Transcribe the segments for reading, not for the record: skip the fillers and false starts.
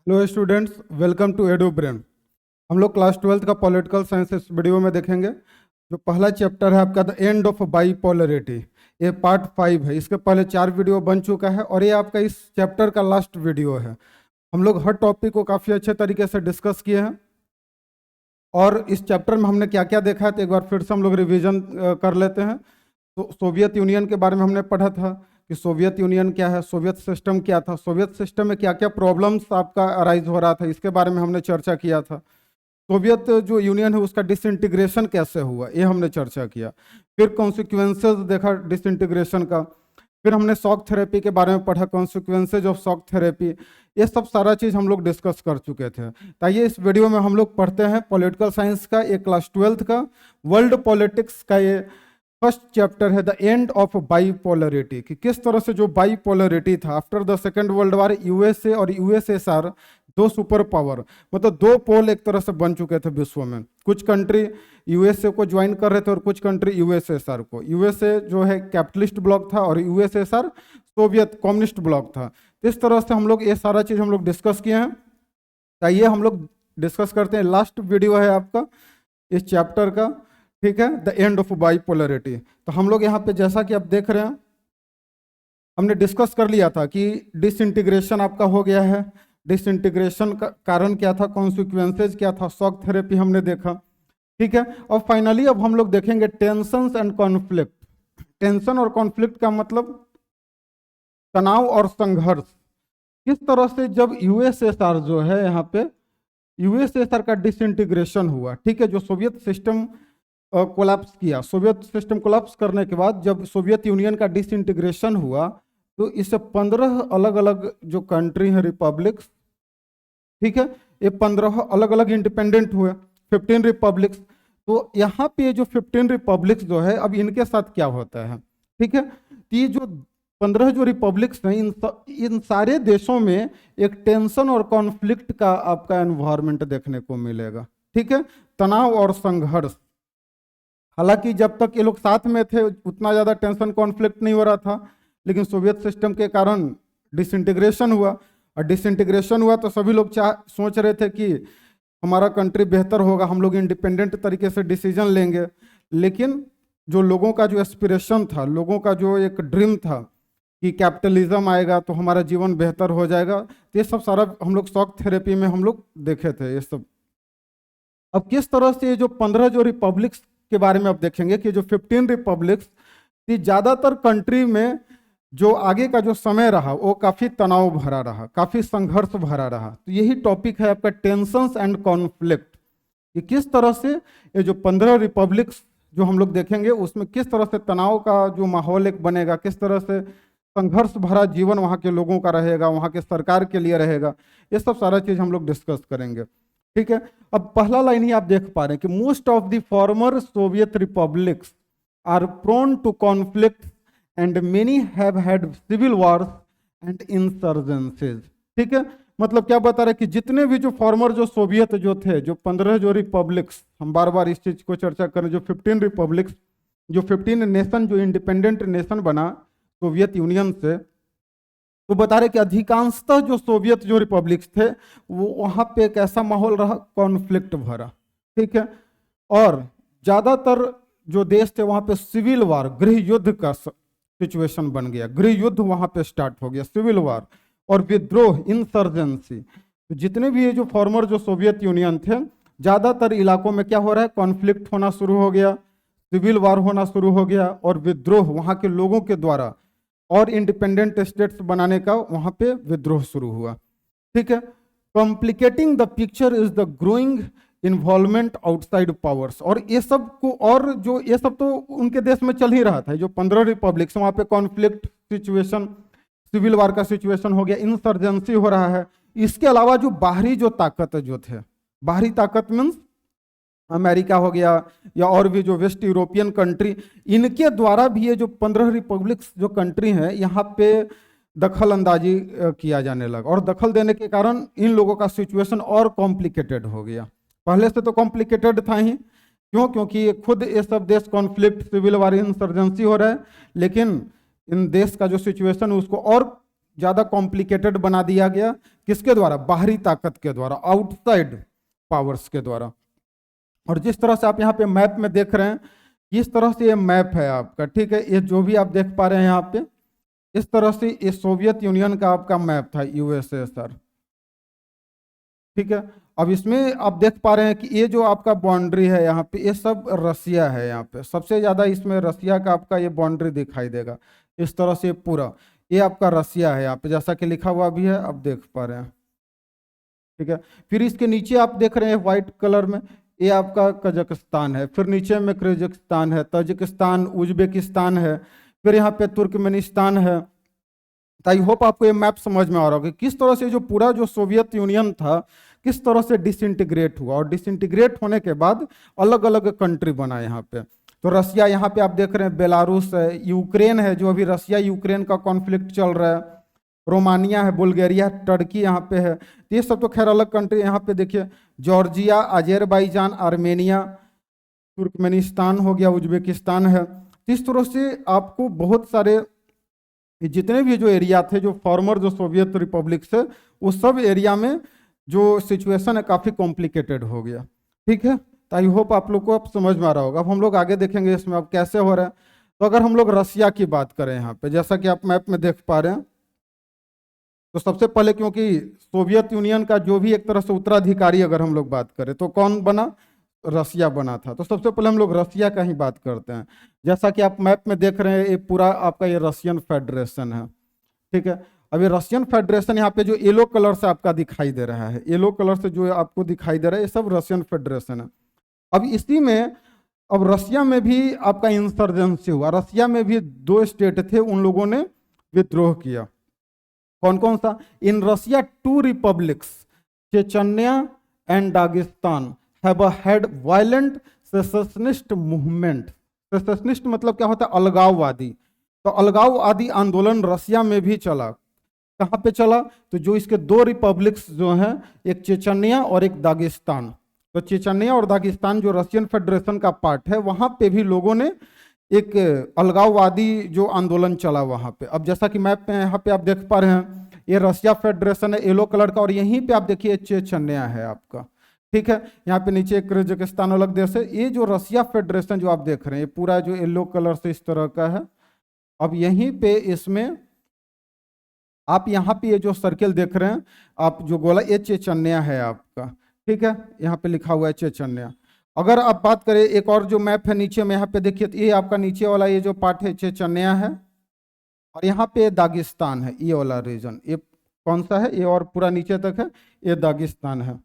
Hello students, welcome to Edu Brain. हम लोग class 12th का पॉलिटिकल साइंस इस वीडियो में देखेंगे। जो पहला चैप्टर है आपका द एंड ऑफ बाईपोलरिटी, ये पार्ट 5 है। इसके पहले 4 वीडियो बन चुका है और ये आपका इस चैप्टर का लास्ट वीडियो है। हम लोग हर टॉपिक को काफ़ी अच्छे तरीके से डिस्कस किए हैं और इस चैप्टर में हमने क्या क्या देखा है तो एक बार फिर से हम लोग रिविजन कर लेते हैं। तो सोवियत यूनियन के बारे में हमने पढ़ा था कि सोवियत यूनियन क्या है, सोवियत सिस्टम क्या था, सोवियत सिस्टम में क्या क्या प्रॉब्लम्स आपका अराइज हो रहा था, इसके बारे में हमने चर्चा किया था। सोवियत जो यूनियन है उसका डिसइंटीग्रेशन कैसे हुआ ये हमने चर्चा किया। फिर कॉन्सिक्वेंसेज देखा डिसइंटीग्रेशन का। फिर हमने शॉक थेरेपी के बारे में पढ़ा, कॉन्सिक्वेंसेज ऑफ शॉक थेरेपी। ये सब सारा चीज़ हम लोग डिस्कस कर चुके थे। ताइए इस वीडियो में हम लोग पढ़ते हैं पॉलिटिकल साइंस का ये क्लास 12th का वर्ल्ड पॉलिटिक्स का ये फर्स्ट चैप्टर है द एंड ऑफ बाईपोलरिटी, कि किस तरह से जो बाईपोलरिटी था after the second world war USA और यूएसएसआर दो सुपर पावर, मतलब दो पोल एक तरह से बन चुके थे विश्व में। कुछ कंट्री यूएसए को ज्वाइन कर रहे थे और कुछ कंट्री यूएसएसआर को। यूएसए जो है कैपिटलिस्ट ब्लॉक था और यूएसएसआर सोवियत कम्युनिस्ट ब्लॉक था। इस तरह से हम लोग ये सारा चीज़ हम लोग डिस्कस किए हैं। आइए हम लोग डिस्कस करते हैं। लास्ट वीडियो है आपका इस चैप्टर का, ठीक है, द एंड ऑफ बाईपोलरिटी। तो हम लोग यहाँ पे जैसा कि आप देख रहे हैं हमने डिस्कस कर लिया था कि डिसइंटीग्रेशन आपका हो गया है। डिसइंटीग्रेशन का कारण क्या था, कॉन्सिक्वेंसेज क्या था, शॉक थेरेपी हमने देखा, ठीक है। और फाइनली अब हम लोग देखेंगे टेंशंस एंड कॉन्फ्लिक्ट। टेंशन और कॉन्फ्लिक्ट का मतलब तनाव और संघर्ष। किस तरह से जब यूएसएसआर जो है यहाँ पे यूएसएसआर का डिसइंटीग्रेशन हुआ, ठीक है, जो सोवियत सिस्टम कोलैप्स किया। सोवियत सिस्टम कोलैप्स करने के बाद जब सोवियत यूनियन का डिसइंटीग्रेशन हुआ तो इससे 15 अलग अलग जो कंट्री हैं रिपब्लिक्स, ठीक है, ये 15 अलग अलग इंडिपेंडेंट हुए, 15 रिपब्लिक्स। तो यहाँ पे जो 15 रिपब्लिक्स जो है अब इनके साथ क्या होता है, ठीक है, ये जो 15 जो रिपब्लिक्स हैं इन सारे देशों में एक टेंशन और कॉन्फ्लिक्ट का आपका एनवायरनमेंट देखने को मिलेगा, ठीक है, तनाव और संघर्ष। हालांकि जब तक ये लोग साथ में थे उतना ज़्यादा टेंशन कॉन्फ्लिक्ट नहीं हो रहा था, लेकिन सोवियत सिस्टम के कारण डिसइंटीग्रेशन हुआ। और डिसइंटीग्रेशन हुआ तो सभी लोग सोच रहे थे कि हमारा कंट्री बेहतर होगा, हम लोग इंडिपेंडेंट तरीके से डिसीजन लेंगे। लेकिन जो लोगों का जो एस्पिरेशन था, लोगों का जो एक ड्रीम था कि कैपिटलिज्म आएगा तो हमारा जीवन बेहतर हो जाएगा, तो ये सब सारा हम लोग शॉक थेरेपी में हम लोग देखे थे ये सब। अब किस तरह से जो 15 जो रिपब्लिक्स के बारे में आप देखेंगे कि जो 15 रिपब्लिक्स थी, ज़्यादातर कंट्री में जो आगे का जो समय रहा वो काफ़ी तनाव भरा रहा, काफ़ी संघर्ष भरा रहा। तो यही टॉपिक है आपका टेंशंस एंड कॉन्फ्लिक्ट, कि किस तरह से ये जो 15 रिपब्लिक्स जो हम लोग देखेंगे उसमें किस तरह से तनाव का जो माहौल एक बनेगा, किस तरह से संघर्ष भरा जीवन वहाँ के लोगों का रहेगा, वहाँ के सरकार के लिए रहेगा, ये सब सारा चीज़ हम लोग डिस्कस करेंगे, ठीक है। अब पहला लाइन ही आप देख पा रहे हैं कि most of the former Soviet republics are prone to conflict and many have had civil wars and insurgencies, ठीक है। मतलब क्या बता रहे हैं कि जितने भी जो फॉर्मर जो सोवियत जो थे, जो 15 जो रिपब्लिक्स, हम बार बार इस चीज को चर्चा करें, जो 15 रिपब्लिक्स, जो 15 नेशन जो इंडिपेंडेंट नेशन बना सोवियत यूनियन से, तो बता रहे कि अधिकांशतः जो सोवियत जो रिपब्लिक्स थे वो वहाँ पे एक ऐसा माहौल रहा कॉन्फ्लिक्ट भरा, ठीक है। और ज़्यादातर जो देश थे वहाँ पे सिविल वार, गृह युद्ध का सिचुएशन बन गया, गृह युद्ध वहाँ पे स्टार्ट हो गया, सिविल वार और विद्रोह, इंसर्जेंसी। तो जितने भी ये जो फॉर्मर जो सोवियत यूनियन थे, ज़्यादातर इलाकों में क्या हो रहा है, कॉन्फ्लिक्ट होना शुरू हो गया, सिविल वार होना शुरू हो गया और विद्रोह वहाँ के लोगों के द्वारा और इंडिपेंडेंट स्टेट्स बनाने का वहां पे विद्रोह शुरू हुआ, ठीक है। Complicating the picture is the growing involvement outside powers. और ये सब को, और जो ये सब तो उनके देश में चल ही रहा था, जो 15 रिपब्लिक्स वहां पे कॉन्फ्लिक्ट सिचुएशन, सिविल वार का सिचुएशन हो गया, इंसर्जेंसी हो रहा है। इसके अलावा जो बाहरी जो ताकत जो थे, बाहरी ताकत मीन्स अमेरिका हो गया या और भी जो वेस्ट यूरोपियन कंट्री, इनके द्वारा भी ये जो 15 रिपब्लिक्स जो कंट्री हैं यहाँ पे दखल अंदाजी किया जाने लगा। और दखल देने के कारण इन लोगों का सिचुएशन और कॉम्प्लिकेटेड हो गया। पहले से तो कॉम्प्लिकेटेड था ही, क्यों, क्योंकि खुद ये सब देश कॉन्फ्लिक्ट, सिविल वार, इंसर्जेंसी हो रहा है, लेकिन इन देश का जो सिचुएशन है उसको और ज्यादा कॉम्प्लिकेटेड बना दिया गया। किसके द्वारा? बाहरी ताकत के द्वारा, आउटसाइड पावर्स के द्वारा। और जिस तरह से आप यहाँ पे मैप में देख रहे हैं, इस तरह से ये मैप है आपका, ठीक है। ये जो भी आप देख पा रहे हैं यहाँ पे, इस तरह से ये सोवियत यूनियन का आपका मैप था, यूएसएसआर, ठीक है। अब इसमें आप देख पा रहे हैं कि ये जो आपका बाउंड्री है यहाँ पे, ये सब रसिया है। यहाँ पे सबसे ज्यादा इसमें रसिया का आपका ये बाउंड्री दिखाई देगा इस तरह से पूरा, ये आपका रसिया है यहाँ पे, जैसा कि लिखा हुआ भी है, आप देख पा रहे हैं, ठीक है। फिर इसके नीचे आप देख रहे हैं व्हाइट कलर में, ये आपका कजाकिस्तान है, फिर नीचे में किर्गिस्तान है, ताजिकिस्तान, उज्बेकिस्तान है, फिर यहाँ पे तुर्कमेनिस्तान है। तो आई होप आपको ये मैप समझ में आ रहा होगा किस तरह से जो पूरा जो सोवियत यूनियन था किस तरह से डिसइंटीग्रेट हुआ, और डिसइंटीग्रेट होने के बाद अलग अलग कंट्री बना यहाँ पे। तो रसिया यहाँ पे आप देख रहे हैं, बेलारूस है, यूक्रेन है, जो अभी रसिया यूक्रेन का कॉन्फ्लिक्ट चल रहा है, रोमानिया है, बुल्गारिया, टर्की यहाँ पे है। तो ये सब तो खैर अलग कंट्री। यहाँ पे देखिए जॉर्जिया, अजरबैजान, आर्मेनिया, तुर्कमेनिस्तान हो गया, उज्बेकिस्तान है। तो इस तरह से आपको बहुत सारे जितने भी जो एरिया थे, जो फॉर्मर जो सोवियत रिपब्लिक्स है, उस सब एरिया में जो सिचुएशन है काफ़ी कॉम्प्लिकेटेड हो गया, ठीक है। तो आई होप आप लोग को अब समझ में आ रहा होगा। अब हम लोग आगे देखेंगे इसमें अब कैसे हो रहा है। तो अगर हम लोग रसिया की बात करें यहाँ पे, जैसा कि आप मैप में देख पा रहे हैं, तो सबसे पहले क्योंकि सोवियत यूनियन का जो भी एक तरह से उत्तराधिकारी अगर हम लोग बात करें तो कौन बना? रसिया बना था। तो सबसे पहले हम लोग रसिया का ही बात करते हैं। जैसा कि आप मैप में देख रहे हैं, ये पूरा आपका ये रशियन फेडरेशन है, ठीक है। अब ये रशियन फेडरेशन यहाँ पे जो येलो कलर से आपका दिखाई दे रहा है, येलो कलर से जो आपको दिखाई दे रहा है, ये सब रशियन फेडरेशन है। अब इसी में अब रसिया में भी आपका इंसर्जेंसी हुआ। रसिया में भी दो स्टेट थे, उन लोगों ने विद्रोह किया। कौन कौन सा? In Russia two republics, Chechnya and Dagestan have had violent secessionist movement. Secessionist मतलब क्या होता है? अलगाववादी। तो अलगाववादी आंदोलन रसिया में भी चला। कहाँ पे चला? तो जो इसके दो रिपब्लिक्स जो हैं, एक चेचन्या और एक दागिस्तान। तो चेचन्या और दागिस्तान जो रशियन फेडरेशन का पार्ट है, वहां पे भी लोगों ने एक अलगाववादी जो आंदोलन चला वहां पे। अब जैसा कि मैप में यहाँ पे आप देख पा रहे हैं, ये रसिया फेडरेशन है येलो कलर का, और यहीं पे आप देखिए चेचन्या है आपका, ठीक है। यहाँ पे नीचे किर्गिस्तान अलग देश है। ये जो रसिया फेडरेशन जो आप देख रहे हैं, ये पूरा जो येलो कलर से इस तरह का है। अब यहीं पे इसमें आप यहाँ पे ये जो सर्किल देख रहे हैं, आप जो गोला, ये चेचन्या है आपका, ठीक है। यहाँ पे लिखा हुआ है चेचन्या। अगर आप बात करें एक और जो मैप है नीचे में, यहाँ पे देखिए, ये आपका नीचे वाला ये जो पार्ट है चेचन्या है, और यहाँ पे दागिस्तान है, ये वाला रीजन। ये कौन सा है? ये और पूरा नीचे तक है, ये दागिस्तान है।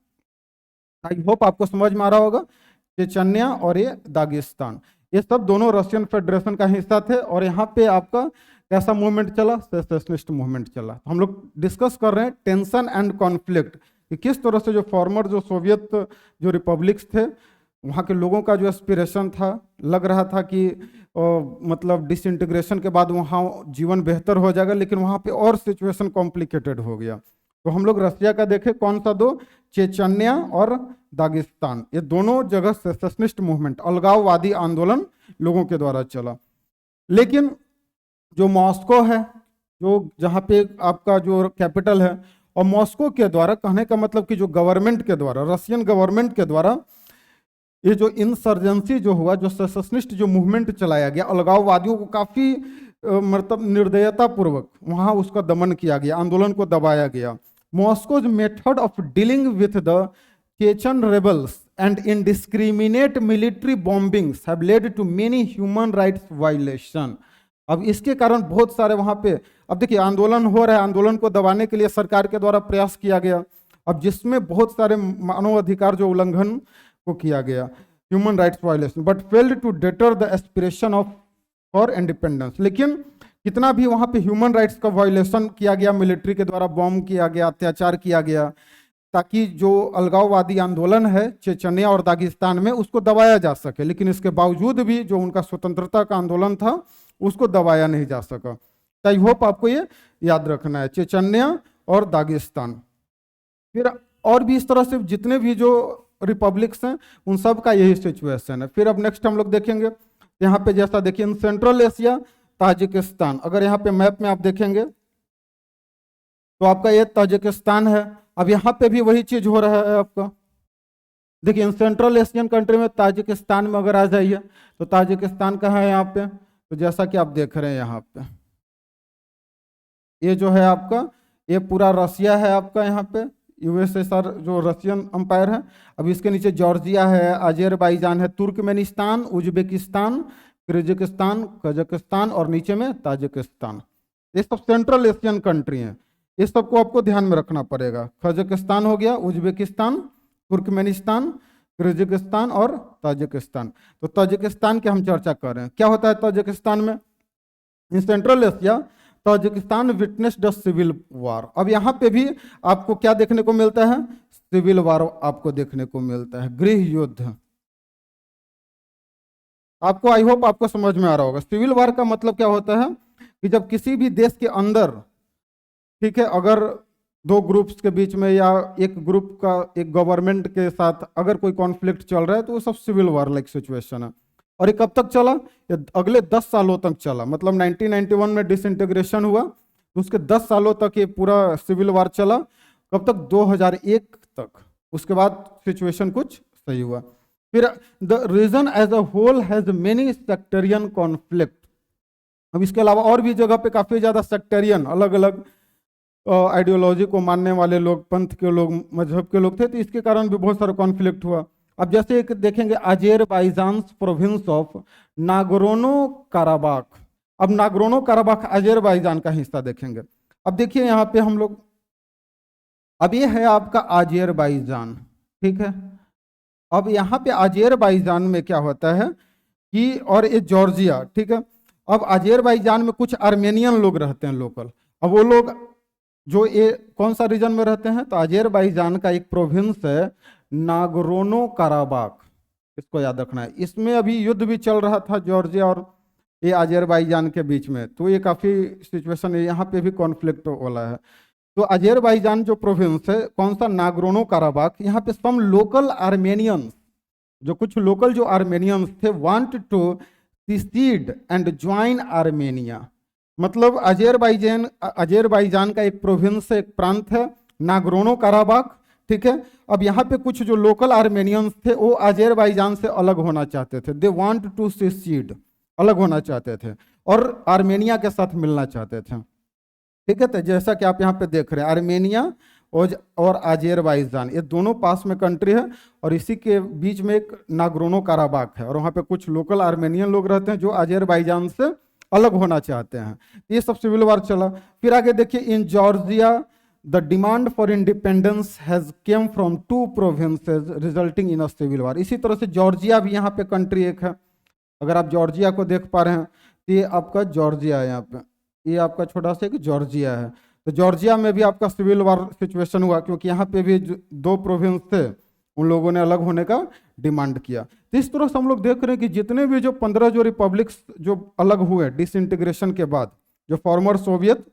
आई होप आपको समझ में आ रहा होगा। चेचन्या और ये दागिस्तान, ये सब दोनों रशियन फेडरेशन का हिस्सा थे। और यहाँ पे आपका कैसा मूवमेंट चला? सेसेशनिस्ट मूवमेंट चला। हम लोग डिस्कस कर रहे हैं टेंशन एंड कॉन्फ्लिक्ट, कि किस तरह से जो फॉर्मर जो सोवियत जो रिपब्लिक्स थे, वहाँ के लोगों का जो एस्पिरेशन था, लग रहा था कि मतलब डिसइंटीग्रेशन के बाद वहाँ जीवन बेहतर हो जाएगा, लेकिन वहाँ पे और सिचुएशन कॉम्प्लिकेटेड हो गया। तो हम लोग रसिया का देखें, कौन सा दो? चेचन्या और दागिस्तान, ये दोनों जगह सेसेशनिस्ट मूवमेंट, अलगाववादी आंदोलन लोगों के द्वारा चला। लेकिन जो मॉस्को है, जो जहाँ पे आपका जो कैपिटल है, और मॉस्को के द्वारा, कहने का मतलब कि जो गवर्नमेंट के द्वारा, रशियन गवर्नमेंट के द्वारा ये जो इंसर्जेंसी जो हुआ, जो सेसेशनिस्ट जो मूवमेंट चलाया गया, अलगाववादियों को काफ़ी मतलब निर्दयता पूर्वक वहाँ उसका दमन किया गया, आंदोलन को दबाया गया। Moscow's method of dealing with the Chechen rebels and indiscriminate military bombings have led to many human rights violation. अब इसके कारण बहुत सारे वहाँ पे, अब देखिए आंदोलन हो रहा है, आंदोलन को दबाने के लिए सरकार के द्वारा प्रयास किया गया, अब जिसमें बहुत सारे मानवाधिकार जो उल्लंघन को किया गया, human rights violation, but failed to deter the aspiration of for independence. लेकिन कितना भी वहाँ पे ह्यूमन राइट्स का वायलेशन किया गया, मिलिट्री के द्वारा बॉम्ब किया गया, अत्याचार किया गया, ताकि जो अलगाववादी आंदोलन है चेचन्या और दागिस्तान में, उसको दबाया जा सके। लेकिन इसके बावजूद भी जो उनका स्वतंत्रता का आंदोलन था, उसको दबाया नहीं जा सका। तो आई होप आपको ये याद रखना है, चेचन्या और दागिस्तान। फिर और भी इस तरह से जितने भी जो रिपब्लिक्स हैं, उन सब का यही सिचुएशन है। फिर अब नेक्स्ट हम लोग देखेंगे, यहाँ पे जैसा देखिए सेंट्रल एशिया, ताजिकिस्तान। अगर यहाँ पे मैप में आप देखेंगे, तो आपका ये ताजिकिस्तान है। अब यहाँ पे भी वही चीज हो रहा है आपका। देखिए, इन सेंट्रल एशियन कंट्री में ताजिकिस्तान में अगर आ जाइए तो ताजिकिस्तान कहाँ है यहाँ पे, तो जैसा कि आप देख रहे हैं यहाँ पे, ये जो है आपका, ये पूरा रसिया है आपका, यहाँ पे यूएसएसआर जो रशियन अंपायर है। अब इसके नीचे जॉर्जिया है, अजरबैजान है, तुर्कमेनिस्तान, उज्बेकिस्तान, किर्गिस्तान, कजाकिस्तान और नीचे में ताजिकिस्तान। ये सब सेंट्रल एशियन कंट्री हैं, इस सबको आपको ध्यान में रखना पड़ेगा। कजाकिस्तान हो गया, उज्बेकिस्तान, तुर्कमेनिस्तान, किर्गिस्तान और ताजिकिस्तान। तो ताजिकिस्तान की हम चर्चा कर रहे हैं। क्या होता है ताजिकिस्तान में? In Central Asia Tajikistan witness the civil war. अब यहाँ पे भी आपको क्या देखने को मिलता है? सिविल वार आपको देखने को मिलता है, गृह युद्ध। आपको आई होप आपको समझ में आ रहा होगा। सिविल वार का मतलब क्या होता है कि जब किसी भी देश के अंदर, ठीक है, अगर दो ग्रुप्स के बीच में या एक ग्रुप का एक गवर्नमेंट के साथ अगर कोई कॉन्फ्लिक्ट चल रहा है तो वो सब सिविल वार लाइक सिचुएशन है। और ये कब तक चला? ये अगले 10 सालों तक चला। मतलब 1991 में डिसइंटीग्रेशन हुआ तो उसके 10 सालों तक ये पूरा सिविल वार चला। कब तक? 2001 तक। उसके बाद सिचुएशन कुछ सही हुआ। फिर the region as a whole has many sectarian conflict. अब इसके अलावा और भी जगह पे काफी ज्यादा सेक्टेरियन, अलग अलग आइडियोलॉजी को मानने वाले लोग, पंथ के लोग, मजहब के लोग थे, तो इसके कारण भी बहुत सारा कॉन्फ्लिक्ट हुआ। अब जैसे एक देखेंगे Azerbaijan province of Nagorno Karabakh. अब नागोर्नो काराबाख अजरबैजान का हिस्सा देखेंगे। अब देखिए यहाँ पे हम लोग, अब ये है आपका अजरबैजान, ठीक है। अब यहाँ पे अजरबैजान में क्या होता है कि, और ये जॉर्जिया, ठीक है। अब अजरबैजान में कुछ आर्मेनियन लोग रहते हैं लोकल। अब वो लोग जो ये कौन सा रीजन में रहते हैं? तो अजरबैजान का एक प्रोविंस है नागोर्नो काराबाख, इसको याद रखना है। इसमें अभी युद्ध भी चल रहा था जॉर्जिया और ये अजरबैजान के बीच में, तो ये काफी सिचुएशन है, यहाँ पे भी कॉन्फ्लिक्ट वाला है। तो अजरबैजान जो प्रोविंस है, कौन सा? Nagorno Karabakh. यहाँ पे सम लोकल आर्मेनियंस, जो कुछ लोकल जो आर्मेनियंस थे, want to secede and join Armenia. मतलब अजरबैजान का एक प्रोविंस है, एक प्रांत है नागोर्नो काराबाख, ठीक है। अब यहाँ पे कुछ जो लोकल आर्मेनियंस थे वो अजरबैजान से अलग होना चाहते थे। दे वांट टू सीसीड, अलग होना चाहते थे और आर्मेनिया के साथ मिलना चाहते थे, ठीक है। तो जैसा कि आप यहाँ पे देख रहे हैं, आर्मेनिया और अजरबैजान ये दोनों पास में कंट्री है और इसी के बीच में एक नागोर्नो काराबाख है और वहाँ पे कुछ लोकल आर्मेनियन लोग रहते हैं जो अजरबैजान से अलग होना चाहते हैं। ये सब सिविल वार चला। फिर आगे देखिए, in Georgia the demand for independence has came from 2 provinces resulting in a civil war. इसी तरह से जॉर्जिया भी यहाँ पे कंट्री एक है। अगर आप जॉर्जिया को देख पा रहे हैं तो ये आपका जॉर्जिया है, यहाँ पे ये आपका छोटा सा एक जॉर्जिया है। तो जॉर्जिया में भी आपका सिविल वार सिचुएशन हुआ क्योंकि यहाँ पे भी 2 प्रोविंस थे, उन लोगों ने अलग होने का डिमांड किया। तो इस तरह से हम लोग देख रहे हैं कि जितने भी जो 15 जो रिपब्लिक्स जो अलग हुए डिसइंटीग्रेशन के बाद, जो फॉर्मर सोवियत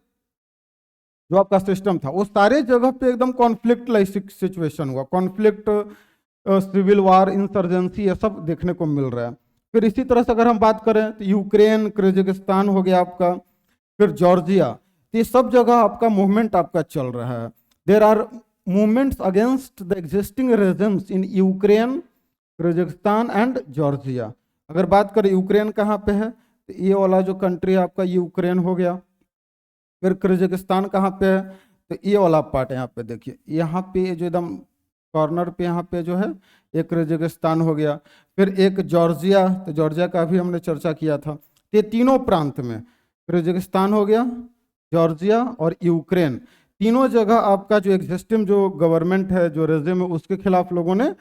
जो आपका सिस्टम था, वो सारे जगह पे एकदम कॉन्फ्लिक्ट लाइक सिचुएशन हुआ। कॉन्फ्लिक्ट, सिविल वार, इंसर्जेंसी, ये सब देखने को मिल रहा है। फिर इसी तरह से अगर हम बात करें तो यूक्रेन, किर्गिस्तान हो गया आपका, फिर जॉर्जिया, तो ये सब जगह आपका मूवमेंट आपका चल रहा है। There are movements against the existing regimes in Ukraine, Kyrgyzstan and Georgia. अगर बात करें यूक्रेन कहाँ पे है, तो ये वाला जो कंट्री आपका यूक्रेन हो गया। फिर किर्गिस्तान कहाँ पे है, तो ये वाला पार्ट यहाँ पे देखिए, यहाँ पे जो एकदम कॉर्नर पे यहाँ पे जो है एक किर्गिस्तान हो गया। फिर एक जॉर्जिया, तो जॉर्जिया का भी हमने चर्चा किया था। तो ये तीनों प्रांत में किर्गिस्तान हो गया, जॉर्जिया और यूक्रेन, तीनों जगह आपका जो एग्जिस्टिंग जो गवर्नमेंट है, जो रेजिम है, उसके खिलाफ लोगों ने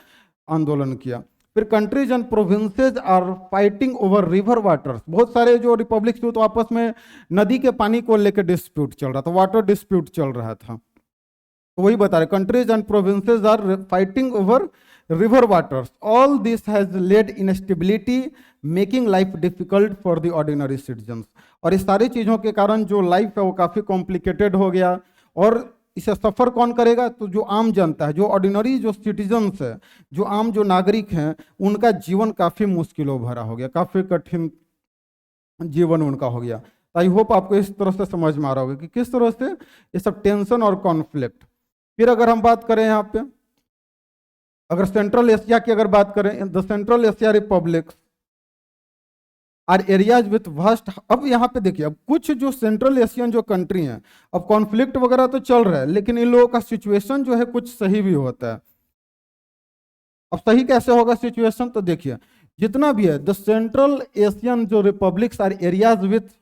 आंदोलन किया। फिर countries and provinces are fighting over river waters. बहुत सारे जो रिपब्लिक्स थे तो आपस में नदी के पानी को लेकर डिस्प्यूट चल रहा था, वाटर डिस्प्यूट चल रहा था। तो वही बता रहे, countries and provinces are fighting over river waters. All this has led instability, making life difficult for the ordinary citizens. और इस सारी चीजों के कारण जो लाइफ है वो काफी कॉम्प्लिकेटेड हो गया। और इसे सफर कौन करेगा? तो जो आम जनता है, जो ऑर्डिनरी जो सिटीजन्स है, जो आम जो नागरिक हैं, उनका जीवन काफी मुश्किलों भरा हो गया, काफी कठिन जीवन उनका हो गया। आई होप आपको इस तरह से समझ में आ रहा होगा कि किस तरह से ये सब टेंशन और कॉन्फ्लिक्ट। फिर अगर हम बात करें यहाँ पे, अगर सेंट्रल एशिया की अगर बात करें, the Central Asia republics are areas with vast. अब यहाँ पे देखिए, अब कुछ जो सेंट्रल एशियन जो कंट्री हैं, अब कॉन्फ्लिक्ट वगैरह तो चल रहा है, लेकिन इन लोगों का सिचुएशन जो है कुछ सही भी होता है। अब सही कैसे होगा सिचुएशन, तो देखिए जितना भी है, द सेंट्रल एशियन जो republics are areas with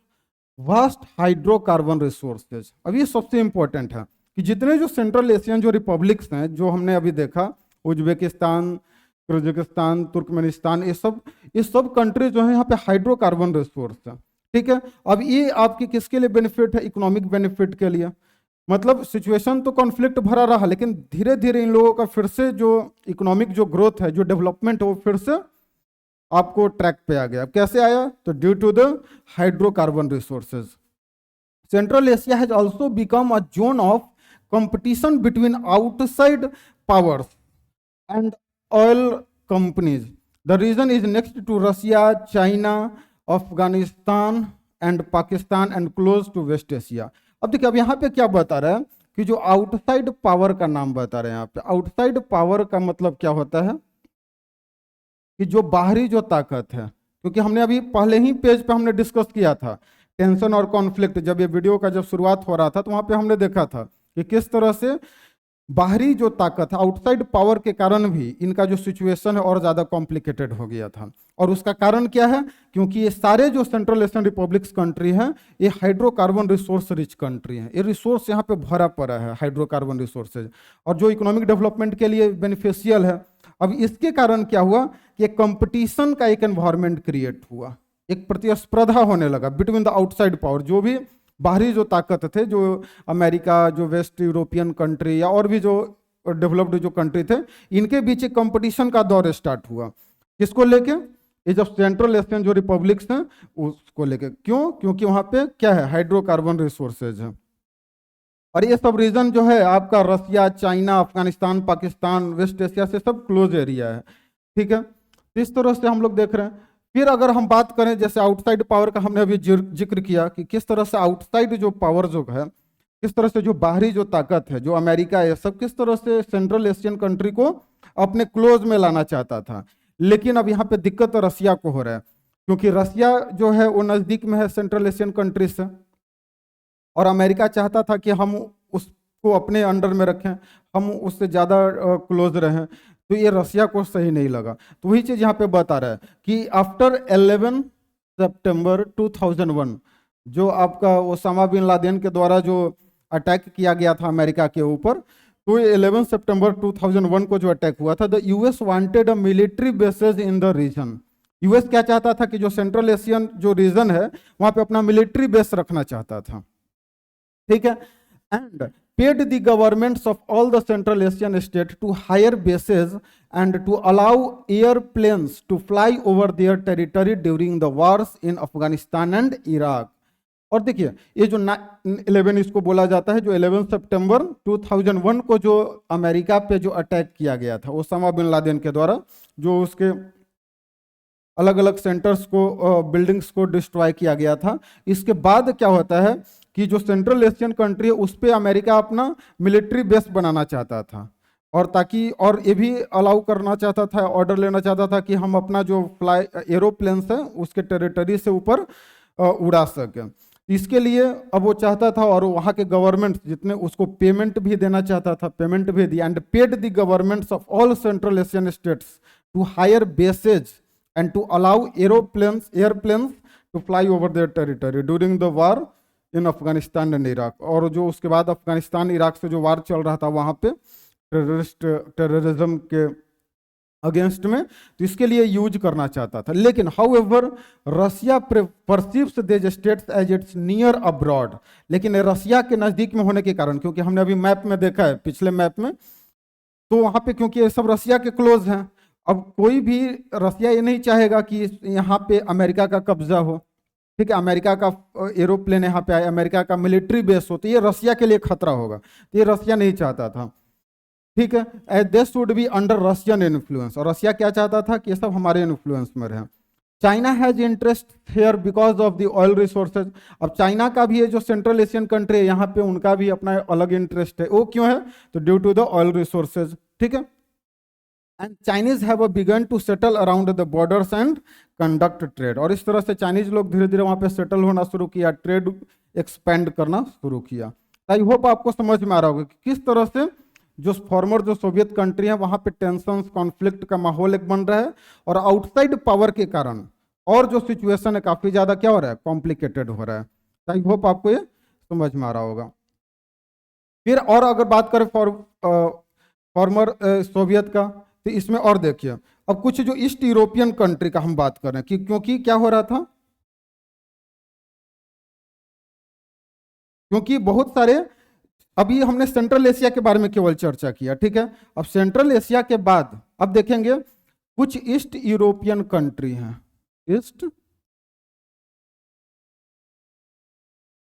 vast hydrocarbon resources. अब ये सबसे इंपॉर्टेंट है कि जितने जो सेंट्रल एशियन जो रिपब्लिक्स हैं, जो हमने अभी देखा, उज्बेकिस्तान, कजाकिस्तान, तुर्कमेनिस्तान, ये सब कंट्री जो है यहाँ पे हाइड्रोकार्बन रिसोर्स है। ठीक है, अब ये आपके किसके लिए बेनिफिट है, इकोनॉमिक बेनिफिट के लिए। मतलब सिचुएशन तो कॉन्फ्लिक्ट भरा रहा, लेकिन धीरे धीरे इन लोगों का फिर से जो इकोनॉमिक जो ग्रोथ है, जो डेवलपमेंट है, वो फिर से आपको ट्रैक पे आ गया। कैसे आया, तो due to the hydrocarbon resources. Central Asia has also become a zone of competition between outside powers and oil companies. The region is next to Russia, China, Afghanistan and Pakistan and close to West Asia. अब देखिए, अब यहाँ पे क्या बता रहा है कि जो आउटसाइड पावर का नाम बता रहे हैं यहाँ पे। आउटसाइड पावर का मतलब क्या होता है कि जो बाहरी जो ताकत है, क्योंकि हमने अभी पहले ही पेज पे हमने डिस्कस किया था टेंशन और कॉन्फ्लिक्ट, जब ये वीडियो का जब शुरुआत हो रहा था तो वहां पे हमने देखा था कि किस तरह से बाहरी जो ताकत है, आउटसाइड पावर के कारण भी इनका जो सिचुएशन है और ज्यादा कॉम्प्लिकेटेड हो गया था। और उसका कारण क्या है, क्योंकि ये सारे जो सेंट्रल एशियन रिपब्लिक्स कंट्री हैं, ये हाइड्रोकार्बन रिसोर्स रिच कंट्री हैं। ये रिसोर्स यहाँ पे भरा पड़ा है, हाइड्रोकार्बन रिसोर्सेज, और जो इकोनॉमिक डेवलपमेंट के लिए बेनिफिशियल है। अब इसके कारण क्या हुआ कि कंपटीशन का एक एनवायरमेंट क्रिएट हुआ, एक प्रतिस्पर्धा होने लगा बिटवीन द आउटसाइड पावर। जो भी बाहरी जो ताकत थे, जो अमेरिका, जो वेस्ट यूरोपियन कंट्री या और भी जो डेवलप्ड जो कंट्री थे, इनके बीच एक कंपटीशन का दौर स्टार्ट हुआ। किसको लेके, ये जब सेंट्रल एशियन जो रिपब्लिक्स हैं उसको लेके। क्यों, क्योंकि वहां पे क्या है, हाइड्रोकार्बन रिसोर्सेज है। और ये सब रीजन जो है आपका Russia, China, Afghanistan, Pakistan, West Asia से सब क्लोज एरिया है। ठीक है, इस तरह से हम लोग देख रहे हैं। फिर अगर हम बात करें, जैसे आउटसाइड पावर का हमने अभी जिक्र किया कि किस तरह से आउटसाइड जो पावर जो है, किस तरह से जो बाहरी जो ताकत है, जो अमेरिका है, सब किस तरह से सेंट्रल एशियन कंट्री को अपने क्लोज में लाना चाहता था। लेकिन अब यहाँ पे दिक्कत रसिया को हो रहा है, क्योंकि रसिया जो है वो नजदीक में है सेंट्रल एशियन कंट्री से, और अमेरिका चाहता था कि हम उसको अपने अंडर में रखें, हम उससे ज़्यादा क्लोज रहें। तो ये रसिया को सही नहीं लगा। तो वही चीज़ यहाँ पे बता रहा है कि आफ्टर 11 सितंबर 2001, जो आपका ओसामा बिन लादेन के द्वारा जो अटैक किया गया था अमेरिका के ऊपर, तो 11 सितंबर 2001 को जो अटैक हुआ था, the US wanted a military bases in the region. US क्या चाहता था कि जो सेंट्रल एशियन जो रीजन है वहां पे अपना मिलिट्री बेस रखना चाहता था। ठीक है, and paid the governments of all the Central Asian states to hire bases and to allow airplanes to fly over their territory during the wars in Afghanistan and Iraq। और देखिए, ये जो 11 इसको बोला जाता है, जो 11 सितंबर 2001 को जो अमेरिका पे जो अटैक किया गया था ओसामा बिन लादेन के द्वारा, जो उसके अलग अलग सेंटर्स को, बिल्डिंग्स को डिस्ट्रॉय किया गया था। इसके बाद क्या होता है कि जो सेंट्रल एशियन कंट्री है उस पर अमेरिका अपना मिलिट्री बेस बनाना चाहता था, और ताकि, और ये भी अलाउ करना चाहता था, ऑर्डर लेना चाहता था कि हम अपना जो फ्लाई एरोप्लेन्स है उसके टेरिटरी से ऊपर उड़ा सकें। इसके लिए अब वो चाहता था, और वहाँ के गवर्नमेंट जितने उसको पेमेंट भी देना चाहता था, पेमेंट भी दिया। And paid the governments of all Central Asian states to hire bases and to allow airplanes to fly over their territory during the war in Afghanistan and Iraq। और जो उसके बाद अफगानिस्तान इराक से जो वार चल रहा था वहाँ पे टेररिज्म के अगेंस्ट में, तो इसके लिए यूज करना चाहता था। लेकिन however Russia perceives these states as its near abroad. लेकिन रसिया के नज़दीक में होने के कारण, क्योंकि हमने अभी मैप में देखा है, पिछले मैप में, तो वहाँ पे क्योंकि ये सब रसिया के क्लोज हैं, अब कोई भी रसिया ये नहीं चाहेगा कि यहाँ पे अमेरिका का कब्जा हो। ठीक है, अमेरिका का एरोप्लेन यहाँ पे आए, अमेरिका का मिलिट्री बेस हो, तो ये रसिया के लिए खतरा होगा, तो ये रसिया नहीं चाहता था। ठीक है, this would be under Russian influence. और रसिया क्या चाहता था कि ये सब हमारे इन्फ्लुएंस में रहे। China has interest here because of the oil resources. अब चाइना का भी है जो सेंट्रल एशियन कंट्री है, यहाँ पे उनका भी अपना अलग इंटरेस्ट है। वो क्यों है? तो due to the oil resources, ठीक है। And Chinese have begun to settle around the borders and conduct trade. और इस तरह से चाइनीज लोग धीरे धीरे वहां पे सेटल होना शुरू किया, ट्रेड एक्सपेंड करना शुरू किया। आई होप आपको समझ में आ रहा होगा कि किस तरह से जो फॉर्मर जो सोवियत कंट्री है वहां पे टेंशन कॉन्फ्लिक्ट का माहौल एक बन रहा है, और आउटसाइड पावर के कारण और जो सिचुएशन है काफी ज्यादा क्या हो रहा है, कॉम्प्लिकेटेड हो रहा है। आई होप आपको ये समझ में आ रहा होगा। फिर और अगर बात करें फॉर्मर सोवियत का, तो इसमें और देखिए अब कुछ जो ईस्ट यूरोपियन कंट्री का हम बात कर रहे हैं कि क्योंकि क्या हो रहा था, क्योंकि बहुत सारे, अभी हमने सेंट्रल एशिया के बारे में केवल चर्चा किया, ठीक है। अब सेंट्रल एशिया के बाद अब देखेंगे कुछ ईस्ट यूरोपियन कंट्री हैं।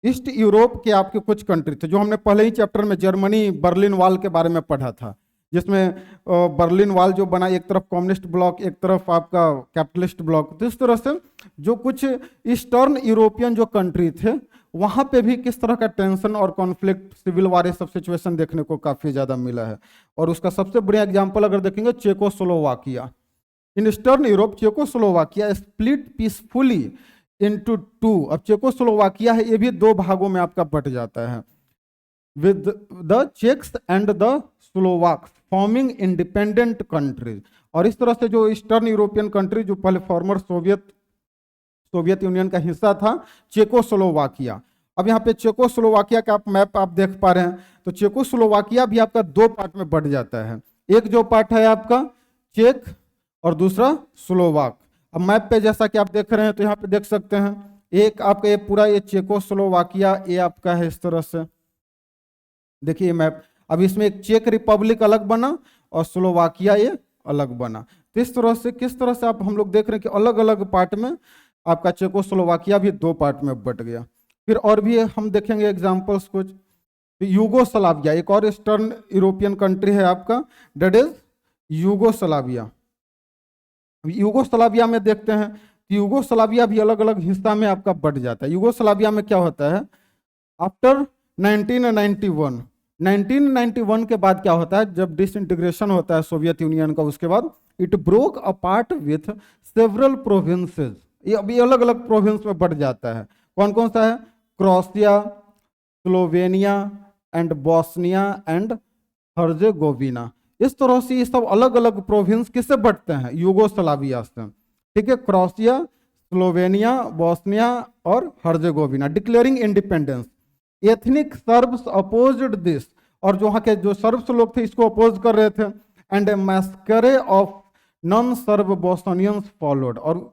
ईस्ट यूरोप के आपके कुछ कंट्री थे जो हमने पहले ही चैप्टर में जर्मनी बर्लिन वॉल के बारे में पढ़ा था, जिसमें बर्लिन वॉल जो बना, एक तरफ कम्युनिस्ट ब्लॉक, एक तरफ आपका कैपिटलिस्ट ब्लॉक। तो इस तरह से जो कुछ ईस्टर्न यूरोपियन जो कंट्री थे वहां पे भी किस तरह का टेंशन और कॉन्फ्लिक्ट, सिविल वार, सब सिचुएशन देखने को काफी ज्यादा मिला है। और उसका सबसे बढ़िया एग्जाम्पल अगर देखेंगे Czechoslovakia. In eastern Europe Czechoslovakia split peacefully into two. अब चेकोस्लोवाकिया है, ये भी दो भागों में आपका बट जाता है, with the Czechs and the Slovaks forming independent countries. और इस तरह से जो ईस्टर्न यूरोपियन कंट्री जो पहले फॉर्मर सोवियत यूनियन का हिस्सा था, चेकोस्लोवाकिया। अब यहाँ पे चेकोस्लोवाकिया का आप मैप आप देख पा रहे हैं, तो चेकोस्लोवाकिया भी आपका दो पार्ट में बढ़ जाता है। एक जो पार्ट है आपका चेक और दूसरा स्लोवाक। अब मैप पे जैसा कि आप देख रहे हैं तो यहाँ पे देख सकते हैं, एक आपका ये पूरा ये चेकोस्लोवाकिया ये आपका है इस तरह से, देखिए मैप। अब इसमें एक चेक रिपब्लिक अलग बना और स्लोवाकिया ये अलग बना। तो इस तरह से किस तरह से आप हम लोग देख रहे हैं कि अलग अलग पार्ट में आपका चेकोस्लोवाकिया भी दो पार्ट में बट गया। फिर और भी हम देखेंगे एग्जाम्पल्स कुछ। यूगोस्लाविया एक और ईस्टर्न यूरोपियन कंट्री है आपका, डेट इज यूगोस्लाविया। यूगोस्लाविया में देखते हैं कि यूगोस्लाविया भी अलग अलग हिस्सा में आपका बट जाता है। यूगोस्लाविया में क्या होता है, आफ्टर 1991 के बाद क्या होता है, जब डिसइंटीग्रेशन होता है सोवियत यूनियन का, उसके बाद it broke apart with several provinces. ये अभी अलग अलग प्रोविंस में बढ़ जाता है। कौन कौन सा है, Croatia, Slovenia and Bosnia and Herzegovina. इस तरह से ये सब अलग अलग प्रोविंस किससे बढ़ते हैं, यूगोस्लाविया से, ठीक है। क्रोएशिया, स्लोवेनिया, बोस्निया और Herzegovina declaring independence. Ethnic shrubs opposed this, और जो वहाँ के जो सर्ब्स लोग थे इसको अपोज कर रहे थे। And massacre of non Serb Bosnians followed, और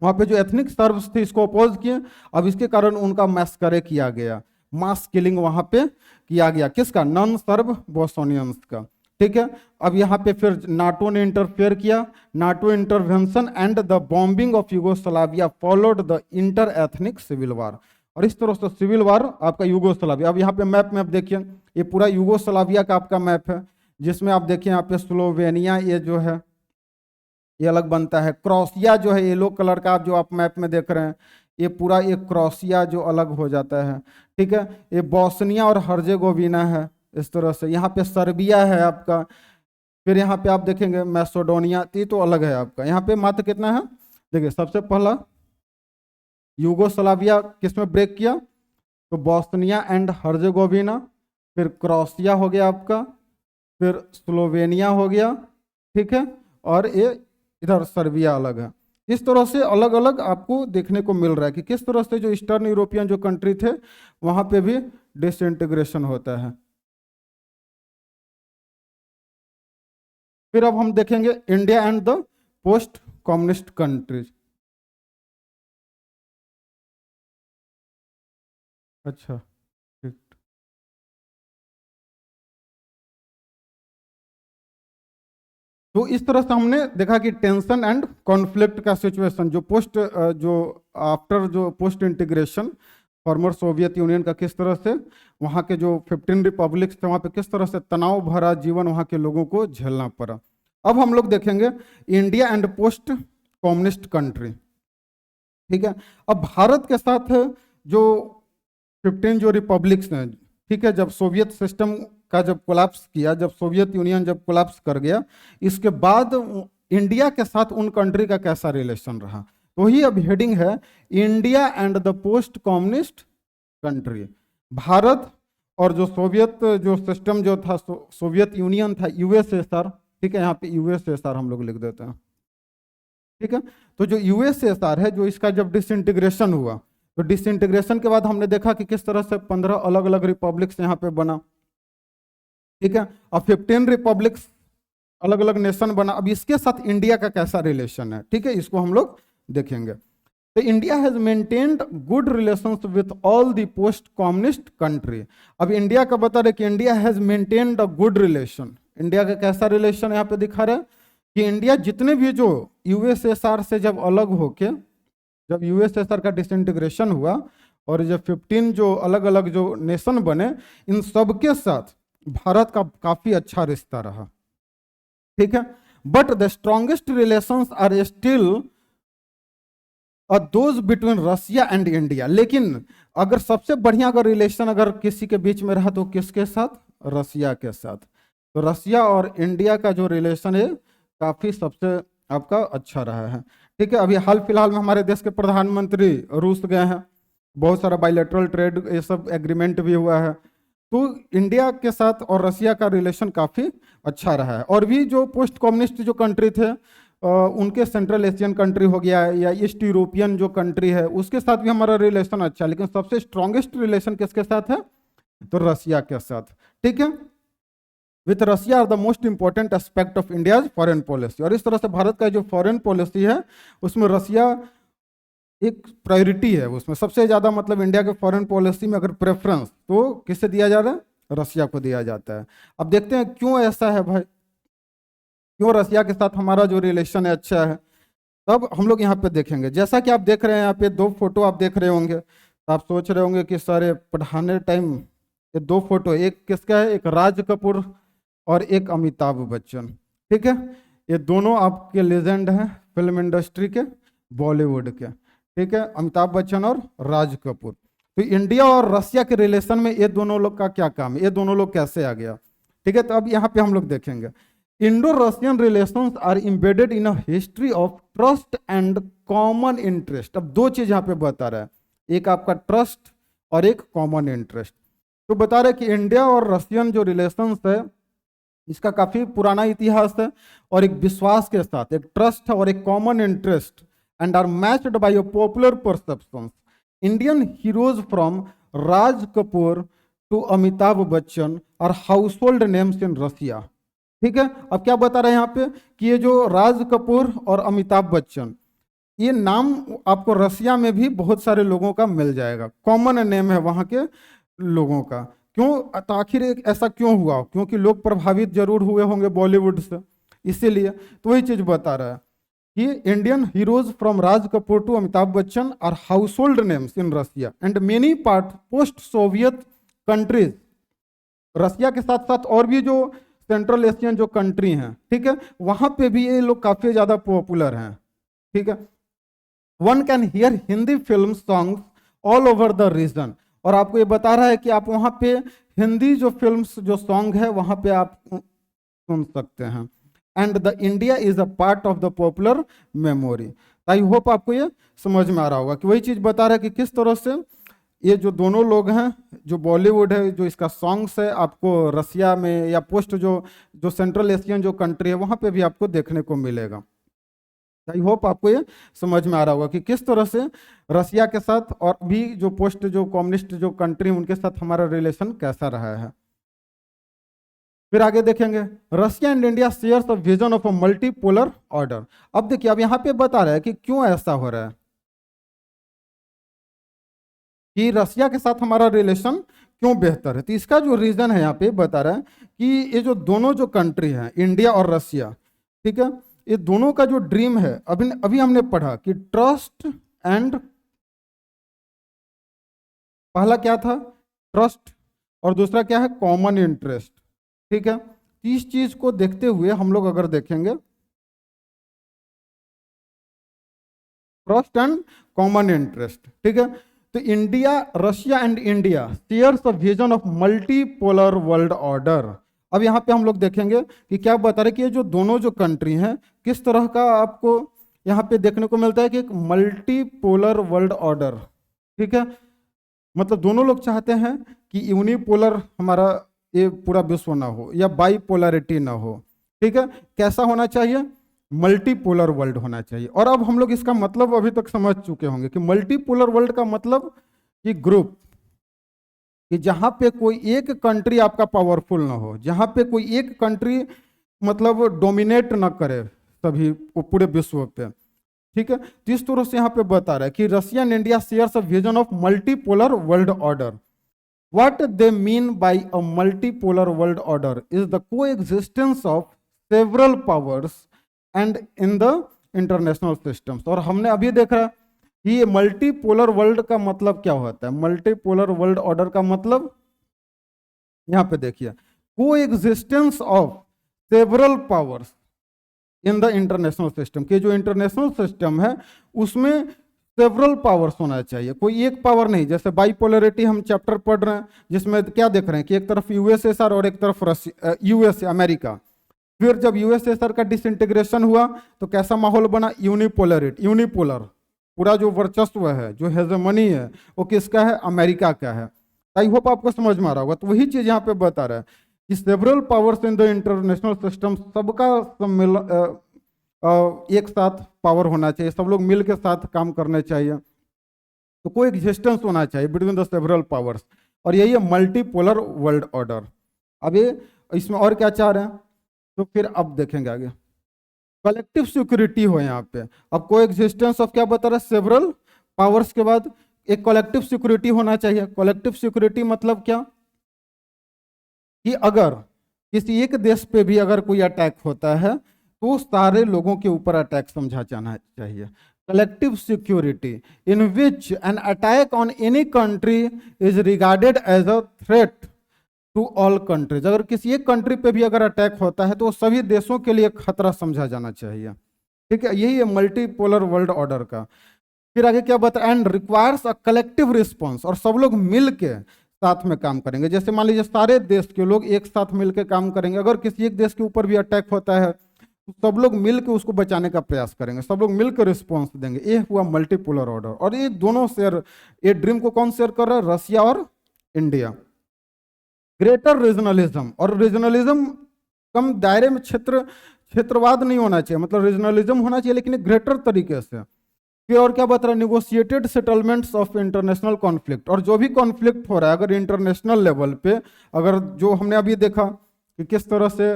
वहाँ पे जो एथनिक सर्ब्स थे इसको अपोज किए। अब इसके कारण उनका मैस्करे किया गया, मास किलिंग वहाँ पे किया गया, किसका, नॉन सर्ब बोस्नियंस का, ठीक है। अब यहाँ पे फिर नाटो ने इंटरफेयर किया, NATO intervention and the bombing of Yugoslavia followed the inter ethnic civil war. और इस तरह से सिविल वार आपका यूगोस्लाविया। अब यहाँ पे मैप में आप देखिए, ये पूरा यूगोस्लाविया का आपका मैप है, जिसमें आप देखिए यहाँ पे स्लोवेनिया ये जो है ये अलग बनता है। क्रोएशिया जो है येलो कलर का आप जो आप मैप में देख रहे हैं, ये पूरा ये क्रोएशिया जो अलग हो जाता है, ठीक है। ये बोस्निया और हर्जेगोविना है इस तरह से। यहाँ पे सर्बिया है आपका। फिर यहाँ पे आप देखेंगे मैसेडोनिया, ये तो अलग है आपका। यहाँ पे मात्र कितना है, देखिए सबसे पहला यूगोस्लाविया किसमें ब्रेक किया, तो बोस्निया एंड हर्जेगोविना। फिर क्रोएशिया हो गया आपका, फिर स्लोवेनिया हो गया, ठीक है, और ये इधर सर्बिया अलग है। इस तरह से अलग अलग आपको देखने को मिल रहा है कि किस तरह से जो ईस्टर्न यूरोपियन जो कंट्री थे वहां पे भी डिसइंटीग्रेशन होता है। फिर अब हम देखेंगे India and the post communist countries. अच्छा, ठीक। तो इस तरह से हमने देखा कि टेंशन एंड कॉन्फ्लिक्ट का सिचुएशन जो आफ्टर जो post integration farmer Soviet union का, किस तरह से वहाँ के जो 15 रिपब्लिक्स थे वहाँ पे किस तरह से तनाव भरा जीवन वहाँ के लोगों को झेलना पड़ा। अब हम लोग देखेंगे India and post communist country. ठीक है, अब भारत के साथ जो 15 जो रिपब्लिक्स हैं, ठीक है, जब सोवियत सिस्टम का जब कोलैप्स किया, जब सोवियत यूनियन जब कोलैप्स कर गया, इसके बाद इंडिया के साथ उन कंट्री का कैसा रिलेशन रहा, तो ही अब हेडिंग है India and the post communist country. Bharat और जो सोवियत जो सिस्टम जो था, सोवियत यूनियन था, यूएसएसआर, ठीक है, यहाँ पे यूएसएसआर हम लोग लिख देते हैं। ठीक है, तो जो यूएसएसआर है, जो इसका जब डिसइंटीग्रेशन हुआ, तो डिसइंटीग्रेशन के बाद हमने देखा कि किस तरह से 15 अलग अलग रिपब्लिक्स यहाँ पे बना। ठीक है, अब 15 रिपब्लिक्स अलग अलग नेशन बना। अब इसके साथ इंडिया का कैसा रिलेशन है, ठीक है, इसको हम लोग देखेंगे। तो India has maintained good relations with all the post communist country. अब इंडिया का बता रहे कि India has maintained a good relation. India का कैसा रिलेशन यहाँ पे दिखा रहा है कि इंडिया जितने भी जो यूएसएसआर से जब अलग होके, जब यूएसएसआर का डिसइंटीग्रेशन हुआ और जब 15 जो अलग अलग जो नेशन बने, इन सबके साथ भारत का काफी अच्छा रिश्ता रहा। ठीक है, but the strongest relations are still those between Russia and India. लेकिन अगर सबसे बढ़िया अगर रिलेशन अगर किसी के बीच में रहा तो किसके साथ? रसिया के साथ। तो रसिया और इंडिया का जो रिलेशन है काफी सबसे आपका अच्छा रहा है। ठीक है, अभी हाल फिलहाल में हमारे देश के प्रधानमंत्री रूस गए हैं, बहुत सारा बायलैटरल ट्रेड ये सब एग्रीमेंट भी हुआ है। तो इंडिया के साथ और रसिया का रिलेशन काफी अच्छा रहा है। और भी जो पोस्ट कम्युनिस्ट जो कंट्री थे, उनके सेंट्रल एशियन कंट्री हो गया या ईस्ट यूरोपियन जो कंट्री है, उसके साथ भी हमारा रिलेशन अच्छा है। लेकिन सबसे स्ट्रॉन्गेस्ट रिलेशन किसके साथ है? तो रसिया के साथ। ठीक है, with Russia are the most important aspect of India's foreign policy. और इस तरह से भारत का जो फॉरेन पॉलिसी है उसमें रसिया एक प्रायोरिटी है, उसमें सबसे ज्यादा, मतलब इंडिया के फॉरेन पॉलिसी में अगर प्रेफरेंस तो किससे दिया जा रहा है? रसिया को दिया जाता है। अब देखते हैं क्यों ऐसा है भाई, क्यों रसिया के साथ हमारा जो रिलेशन है अच्छा है। तब हम लोग यहाँ पे देखेंगे, जैसा कि आप देख रहे हैं यहाँ पे दो फोटो आप देख रहे होंगे, तो आप सोच रहे होंगे कि सारे पढ़ाने टाइम ये दो फोटो, एक किसका है? एक राज कपूर और एक अमिताभ बच्चन। ठीक है, ये दोनों आपके लेजेंड हैं फिल्म इंडस्ट्री के, बॉलीवुड के। ठीक है, अमिताभ बच्चन और राज कपूर। तो इंडिया और रसिया के रिलेशन में ये दोनों लोग का क्या काम है, ये दोनों लोग कैसे आ गया? ठीक है, तो अब यहाँ पे हम लोग देखेंगे Indo Russian relations are embedded in a history of trust and common interest. अब दो चीज यहाँ पे बता रहा है, एक आपका ट्रस्ट और एक कॉमन इंटरेस्ट। तो बता रहे कि इंडिया और रशियन जो रिलेशंस है इसका काफी पुराना इतिहास है, और एक विश्वास के साथ एक ट्रस्ट है और एक common interest, and are matched by a popular perceptions. Indian heroes from Raj Kapoor to Amitabh Bachchan are household names in Russia. ठीक है, अब क्या बता रहे हैं यहाँ पे कि ये जो राज कपूर और अमिताभ बच्चन, ये नाम आपको रसिया में भी बहुत सारे लोगों का मिल जाएगा, कॉमन नेम है वहाँ के लोगों का। क्यों? तो आखिर एक ऐसा क्यों हुआ? क्योंकि लोग प्रभावित जरूर हुए होंगे बॉलीवुड से, इसीलिए। तो वही चीज बता रहा है कि Indian heroes from Raj Kapoor to Amitabh Bachchan are household names in Russia and many part post Soviet countries. Russia के साथ साथ और भी जो सेंट्रल एशियन जो कंट्री हैं, ठीक है, वहां पे भी ये लोग काफी ज्यादा पॉपुलर हैं। ठीक है, one can hear Hindi film songs all over the region. और आपको ये बता रहा है कि आप वहां पे हिंदी जो फिल्म्स जो सॉन्ग है वहां पे आप सुन सकते हैं। And the India is a part of the popular memory. I hope आपको ये समझ में आ रहा होगा कि वही चीज बता रहा है कि किस तरह से ये जो दोनों लोग हैं, जो बॉलीवुड है, जो इसका सॉन्ग्स है, आपको रसिया में या पोस्ट जो सेंट्रल एशियन जो कंट्री है वहां पे भी आपको देखने को मिलेगा। आई होप आपको ये समझ में आ रहा होगा कि किस तरह से रसिया के साथ और भी जो पोस्ट जो कम्युनिस्ट जो कंट्री उनके साथ हमारा रिलेशन कैसा रहा है। फिर आगे देखेंगे, Russia and India shares a vision of a multipolar order. अब देखिए, अब यहां पे बता रहा है कि क्यों ऐसा हो रहा है कि रसिया के साथ हमारा रिलेशन क्यों बेहतर है। तो इसका जो रीजन है यहाँ पे बता रहा है कि ये जो दोनों जो कंट्री हैं, इंडिया और रसिया, ठीक है, ये दोनों का जो ड्रीम है, अभी अभी हमने पढ़ा कि ट्रस्ट एंड, पहला क्या था? ट्रस्ट, और दूसरा क्या है? Common interest. ठीक है, इस चीज को देखते हुए हम लोग अगर देखेंगे ट्रस्ट एंड कॉमन इंटरेस्ट, ठीक है। तो India, Russia and India shares a vision of multipolar world order. अब यहाँ पे हम लोग देखेंगे कि क्या बता रहे कि ये जो दोनों जो कंट्री हैं किस तरह का आपको यहाँ पे देखने को मिलता है कि एक मल्टीपोलर वर्ल्ड ऑर्डर, ठीक है। मतलब दोनों लोग चाहते हैं कि यूनिपोलर हमारा ये पूरा विश्व ना हो या बाईपोलरिटी ना हो, ठीक है। कैसा होना चाहिए? मल्टीपोलर वर्ल्ड होना चाहिए। और अब हम लोग इसका मतलब अभी तक समझ चुके होंगे कि मल्टीपोलर वर्ल्ड का मतलब कि ग्रुप, कि जहां पे कोई एक कंट्री आपका पावरफुल ना हो, जहां पे कोई एक कंट्री मतलब डोमिनेट ना करे सभी पूरे विश्व पे, ठीक है। तो इस तरह से यहाँ पे बता रहा है कि Russia and India shares a vision of multipolar world order. What they mean by a multipolar world order is the coexistence of several powers and in the international systems. और हमने अभी देखा कि ये मल्टीपोलर वर्ल्ड का मतलब क्या होता है। मल्टीपोलर वर्ल्ड ऑर्डर का मतलब यहाँ पे देखिए, coexistence of several powers in the international system, कि जो इंटरनेशनल सिस्टम है उसमें सेवरल पावर्स होना चाहिए, कोई एक पावर नहीं। जैसे बाइपोलरिटी हम चैप्टर पढ़ रहे हैं जिसमें क्या देख रहे हैं कि एक तरफ यूएसएसआर और एक तरफ रशिया, यूएस अमेरिका। फिर जब यूएसएसआर का डिसइंटीग्रेशन हुआ तो कैसा माहौल बना? यूनिपोलरिटी, यूनिपोलर, पूरा जो वर्चस्व है, जो हेजेमनी है वो किसका है? अमेरिका का है। आई होप आपको समझ में आ रहा होगा। तो वही चीज यहाँ पे बता रहा है कि several powers in the international system, सबका सम्मेलन एक साथ पावर होना चाहिए, सब लोग मिल के साथ काम करने चाहिए, तो कोई एग्जिस्टेंस होना चाहिए बिटवीन द सेवरल पावर्स। और यही है मल्टीपोलर वर्ल्ड ऑर्डर। अब ये इसमें और क्या चाह रहे हैं तो फिर अब देखेंगे आगे। कलेक्टिव सिक्योरिटी हो यहाँ पे। अब कोई एग्जिस्टेंस ऑफ क्या बता रहा है? सेवरल पावर्स के बाद एक कलेक्टिव सिक्योरिटी होना चाहिए। कलेक्टिव सिक्योरिटी मतलब क्या कि अगर किसी एक देश पे भी अगर कोई अटैक होता है तो सारे लोगों के ऊपर अटैक समझा जाना चाहिए। Collective security in which an attack on any country is regarded as a threat to all countries. अगर किसी एक कंट्री पे भी अगर अटैक होता है तो वो सभी देशों के लिए खतरा समझा जाना चाहिए, ठीक है। यही है मल्टीपोलर वर्ल्ड ऑर्डर का। फिर आगे क्या बता? And requires a collective response, और सब लोग मिल के साथ में काम करेंगे। जैसे मान लीजिए सारे देश के लोग एक साथ मिलकर काम करेंगे, अगर किसी एक देश के ऊपर भी अटैक होता है तो सब लोग मिलकर उसको बचाने का प्रयास करेंगे, सब लोग मिलकर रिस्पॉन्स देंगे। ये हुआ मल्टीपोलर ऑर्डर। और ये दोनों शेयर, ये ड्रीम को कौन शेयर कर रहा है? रशिया और इंडिया। ग्रेटर रीजनलिज्म, और रीजनलिज्म कम दायरे में क्षेत्रवाद नहीं होना चाहिए, मतलब रीजनलिज्म होना चाहिए लेकिन ग्रेटर तरीके से। फिर और क्या बता रहा है? Negotiated settlements of international conflict, और जो भी कॉन्फ्लिक्ट हो रहा है अगर इंटरनेशनल लेवल पे, अगर जो हमने अभी देखा कि किस तरह से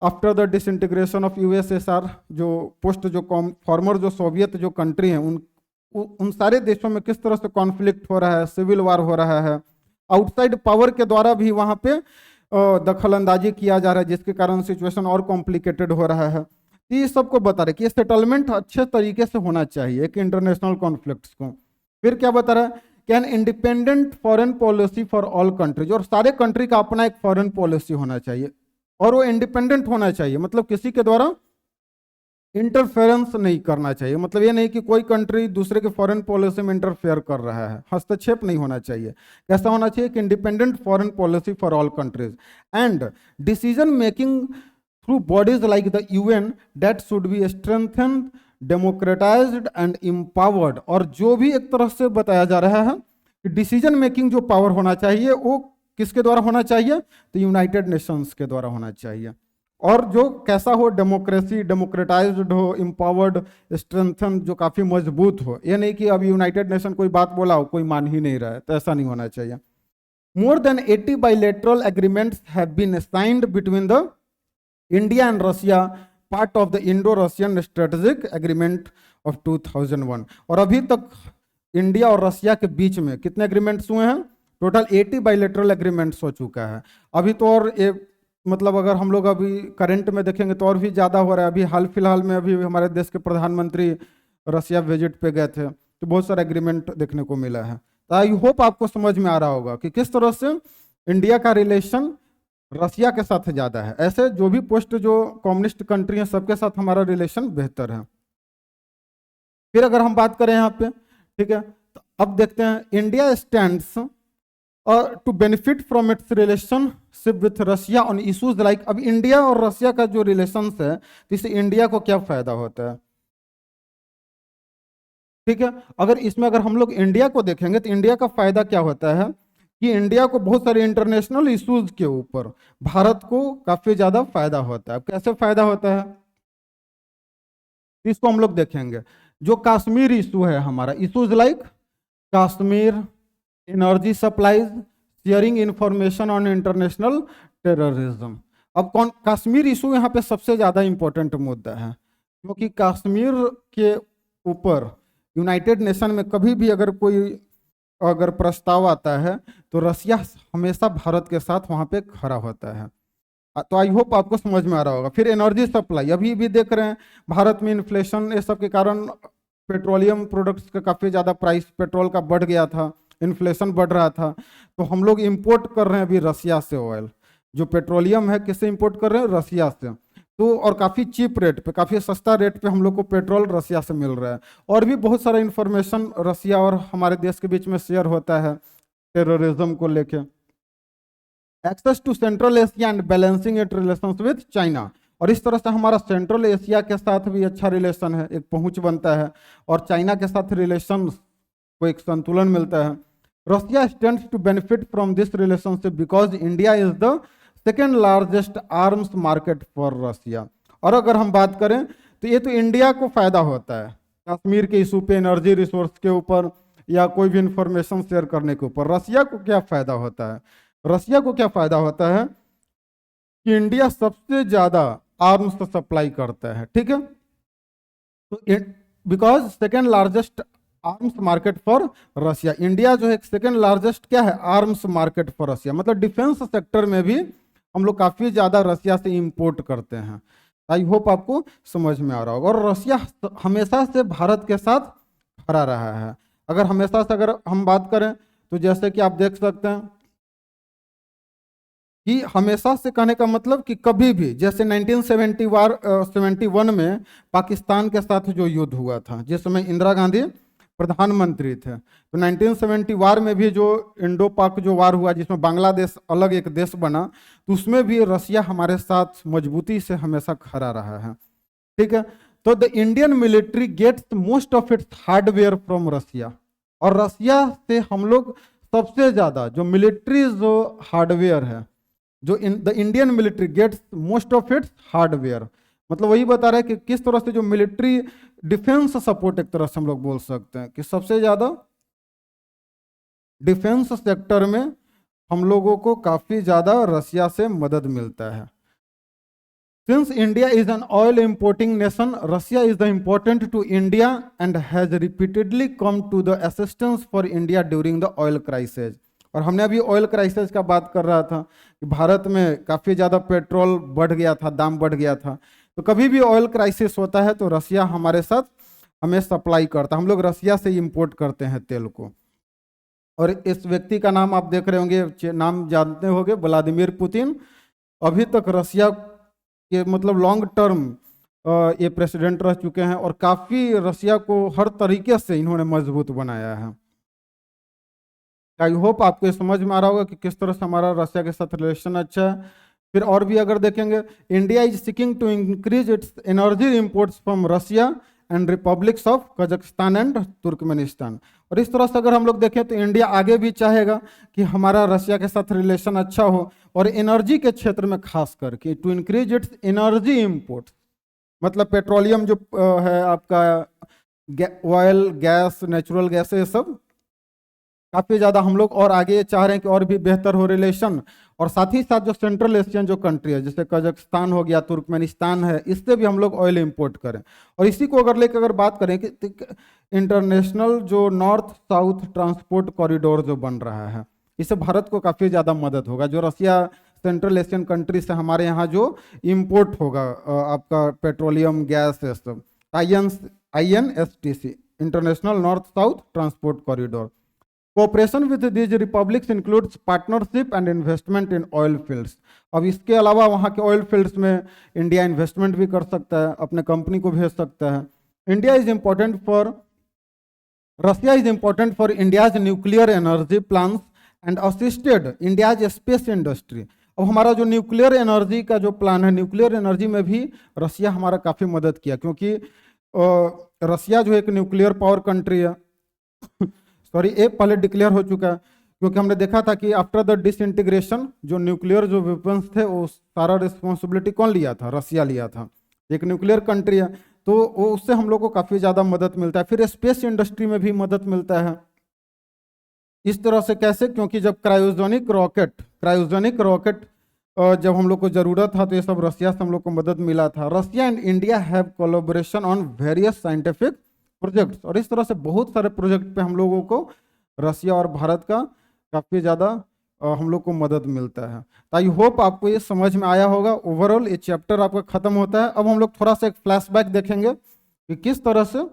after the disintegration of USSR, जो पोस्ट जो फॉर्मर जो सोवियत जो कंट्री हैं उन सारे देशों में किस तरह से कॉन्फ्लिक्ट हो रहा है, सिविल वार हो रहा है, आउटसाइड पावर के द्वारा भी वहां पे दखल अंदाजी किया जा रहा है, जिसके कारण सिचुएशन और कॉम्प्लिकेटेड हो रहा है। ये सबको बता रहे कि ये सेटलमेंट अच्छे तरीके से होना चाहिए एक इंटरनेशनल कॉन्फ्लिक्ट्स को। फिर क्या बता रहा है? Can independent foreign policy for all countries, और सारे कंट्री का अपना एक फॉरेन पॉलिसी होना चाहिए और वो इंडिपेंडेंट होना चाहिए, मतलब किसी के द्वारा इंटरफेरेंस नहीं करना चाहिए। मतलब ये नहीं कि कोई कंट्री दूसरे के फॉरेन पॉलिसी में इंटरफेयर कर रहा है, हस्तक्षेप नहीं होना चाहिए। कैसा होना चाहिए? कि independent foreign policy for all countries and decision making through bodies like the UN that should be strengthened, democratized and empowered. और जो भी एक तरह से बताया जा रहा है कि डिसीजन मेकिंग जो पावर होना चाहिए वो किसके द्वारा होना चाहिए? तो यूनाइटेड नेशंस के द्वारा होना चाहिए। और जो कैसा हो? डेमोक्रेसी, डेमोक्रेटाइज्ड हो, एम्पावर्ड, स्ट्रेंथन, जो काफी मजबूत हो। ये नहीं कि अब यूनाइटेड नेशन कोई बात बोला हो कोई मान ही नहीं रहा है, तो ऐसा नहीं होना चाहिए। More than 80 bilateral agreements have been signed between the India and Russia, part of the Indo Russian strategic agreement of 2001। और अभी तक इंडिया और रशिया के बीच में कितने एग्रीमेंट्स हुए हैं? टोटल 80 बायलैटरल एग्रीमेंट्स हो चुका है। अभी तो और ये मतलब अगर हम लोग अभी करंट में देखेंगे तो और भी ज़्यादा हो रहा है। अभी हाल फिलहाल में अभी हमारे देश के प्रधानमंत्री रशिया विजिट पे गए थे तो बहुत सारा एग्रीमेंट देखने को मिला है। तो आई होप आपको समझ में आ रहा होगा कि किस तरह से इंडिया का रिलेशन रशिया के साथ ज़्यादा है। ऐसे जो भी पोस्ट जो कम्युनिस्ट कंट्री हैं सबके साथ हमारा रिलेशन बेहतर है। फिर अगर हम बात करें यहाँ पे, ठीक है, तो अब देखते हैं India stands to benefit from its relationship with Russia on issues like, अब इंडिया और रशिया का जो रिलेशन है, तो इससे इंडिया को क्या फायदा होता है, ठीक है। अगर इसमें अगर हम लोग इंडिया को देखेंगे तो इंडिया का फायदा क्या होता है कि इंडिया को बहुत सारे इंटरनेशनल इश्यूज के ऊपर भारत को काफी ज्यादा फायदा होता है। कैसे फायदा होता है इसको हम लोग देखेंगे। जो कश्मीर इशू है हमारा, issues like Kashmir, energy supplies, sharing information on international terrorism. अब कौन कश्मीर इशू यहाँ पे सबसे ज्यादा इंपॉर्टेंट मुद्दा है, क्योंकि कश्मीर के ऊपर यूनाइटेड नेशन में कभी भी अगर कोई अगर प्रस्ताव आता है तो रसिया हमेशा भारत के साथ वहां पे खड़ा होता है। तो आई होप आपको समझ में आ रहा होगा। फिर एनर्जी सप्लाई, अभी भी देख रहे हैं भारत में इन्फ्लेशन ये सब के कारण पेट्रोलियम प्रोडक्ट्स का काफ़ी ज़्यादा प्राइस पेट्रोल का बढ़ गया था, इन्फ्लेशन बढ़ रहा था, तो हम लोग इंपोर्ट कर रहे हैं अभी रसिया से ऑयल। जो पेट्रोलियम है किससे इंपोर्ट कर रहे हैं, रसिया से। तो और काफ़ी चीप रेट पे, काफ़ी सस्ता रेट पे हम लोग को पेट्रोल रसिया से मिल रहा है। और भी बहुत सारा इन्फॉर्मेशन रसिया और हमारे देश के बीच में शेयर होता है टेररिज्म को लेके। Access to Central Asia and balancing it relations with China, और इस तरह से हमारा सेंट्रल एशिया के साथ भी अच्छा रिलेशन है, एक पहुंच बनता है, और चाइना के साथ रिलेशन को एक संतुलन मिलता है। Russia stands to benefit from this relationship because India is the second largest arms market for Russia. और अगर हम बात करें तो ये तो इंडिया को फायदा होता है कश्मीर के इशू पे, एनर्जी रिसोर्स के ऊपर, या कोई भी इंफॉर्मेशन शेयर करने के ऊपर। रसिया को क्या फायदा होता है, रसिया को क्या फायदा होता है कि इंडिया सबसे ज्यादा आर्म्स सप्लाई करता है, ठीक है। तो because second largest arms market for Russia, India जो है सेकेंड लार्जेस्ट क्या है, आर्म्स मार्केट फॉर रसिया, मतलब डिफेंस सेक्टर में भी हम लोग काफी ज्यादा रसिया से इंपोर्ट करते हैं। आई होप आपको समझ में आ रहा होगा। और रसिया हमेशा से भारत के साथ खड़ा रहा है। अगर हमेशा से अगर हम बात करें तो जैसे कि आप देख सकते हैं कि हमेशा से कहने का मतलब कि कभी भी, जैसे 1971 में पाकिस्तान के साथ जो युद्ध हुआ था, जिस समय इंदिरा गांधी प्रधानमंत्री थे, तो 1971 में भी जो इंडो पाक जो वार हुआ, जिसमें बांग्लादेश अलग एक देश बना, तो उसमें भी रसिया हमारे साथ मजबूती से हमेशा खड़ा रहा है, ठीक है। तो the Indian military gets most of its hardware from Russia, और रसिया से हम लोग सबसे ज्यादा जो मिलिट्री जो हार्डवेयर है, जो the Indian military gets most of its hardware, मतलब वही बता रहा है कि किस तरह से जो मिलिट्री डिफेंस सपोर्ट, एक तरह से हम लोग बोल सकते हैं कि सबसे ज्यादा डिफेंस सेक्टर में हम लोगों को काफी ज्यादा रसिया से मदद मिलता है। Since India is an oil importing nation, Russia is the important to India and has repeatedly come to the assistance for India during the oil crisis. और हमने अभी ऑयल क्राइसिस का बात कर रहा था कि भारत में काफ़ी ज़्यादा पेट्रोल बढ़ गया था, दाम बढ़ गया था, तो कभी भी ऑयल क्राइसिस होता है तो रसिया हमारे साथ हमें सप्लाई करता है। हम लोग रसिया से इंपोर्ट करते हैं तेल को। और इस व्यक्ति का नाम आप देख रहे होंगे, नाम जानते होंगे, व्लादिमीर पुतिन। अभी तक रसिया के मतलब लॉन्ग टर्म ये प्रेसिडेंट रह चुके हैं, और काफ़ी रसिया को हर तरीके से इन्होंने मजबूत बनाया है। आई होप आपको समझ में आ रहा होगा कि किस तरह से हमारा रसिया के साथ रिलेशन अच्छा है। फिर और भी अगर देखेंगे, India is seeking to increase its energy imports from Russia and republics of Kazakhstan and Turkmenistan. और इस तरह से अगर हम लोग देखें तो इंडिया आगे भी चाहेगा कि हमारा रसिया के साथ रिलेशन अच्छा हो, और एनर्जी के क्षेत्र में खास करके to increase its energy imports, मतलब पेट्रोलियम जो है आपका, ऑयल, गैस, नेचुरल गैस, ये सब काफ़ी ज़्यादा हम लोग और आगे चाह रहे हैं कि और भी बेहतर हो रिलेशन। और साथ ही साथ जो सेंट्रल एशियन जो कंट्री है, जैसे कजाकिस्तान हो गया, तुर्कमेनिस्तान है, इससे भी हम लोग ऑयल इंपोर्ट करें। और इसी को अगर लेकर अगर बात करें कि इंटरनेशनल जो नॉर्थ साउथ ट्रांसपोर्ट कॉरिडोर जो बन रहा है, इससे भारत को काफ़ी ज़्यादा मदद होगा। जो रसिया सेंट्रल एशियन कंट्री से हमारे यहाँ जो इम्पोर्ट होगा आपका पेट्रोलियम, गैस, ये सब, INSTC, international north south transport corridor. Cooperation with these republics includes partnership and investment in oil fields. अब इसके अलावा वहाँ के ऑयल फील्ड्स में इंडिया इन्वेस्टमेंट भी कर सकता है, अपने कंपनी को भेज सकता है। India is important for Russia is important for India's nuclear energy plants and assisted India's space industry. अब हमारा जो न्यूक्लियर एनर्जी का जो प्लान है, न्यूक्लियर एनर्जी में भी रसिया हमारा काफ़ी मदद किया, क्योंकि रसिया जो एक न्यूक्लियर पावर कंट्री है सॉरी, एक पहले डिक्लेयर हो चुका है, क्योंकि हमने देखा था कि आफ्टर द डिसइंटीग्रेशन जो न्यूक्लियर जो वेपन्स थे वो सारा रिस्पॉन्सिबिलिटी कौन लिया था? रसिया लिया था। एक न्यूक्लियर कंट्री है तो वो उससे हम लोग को काफ़ी ज़्यादा मदद मिलता है। फिर स्पेस इंडस्ट्री में भी मदद मिलता है। इस तरह से कैसे? क्योंकि जब क्रायोजेनिक रॉकेट जब हम लोग को ज़रूरत था तो ये सब रसिया से हम लोग को मदद मिला था। Russia and India have collaboration on various scientific projects, और इस तरह से बहुत सारे प्रोजेक्ट पे हम लोगों को रसिया और भारत का काफ़ी ज़्यादा हम लोग को मदद मिलता है। तो आई होप आपको ये समझ में आया होगा। ओवरऑल ये चैप्टर आपका खत्म होता है। अब हम लोग थोड़ा सा एक फ्लैशबैक देखेंगे कि किस तरह से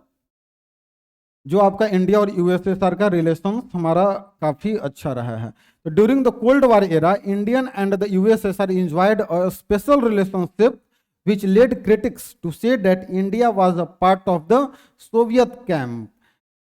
जो आपका इंडिया और यूएसएसआर का रिलेशन हमारा काफ़ी अच्छा रहा है। तो during the cold war era, Indian and the USSR enjoyed a special relationship which led critics to say that India was a part of the Soviet camp.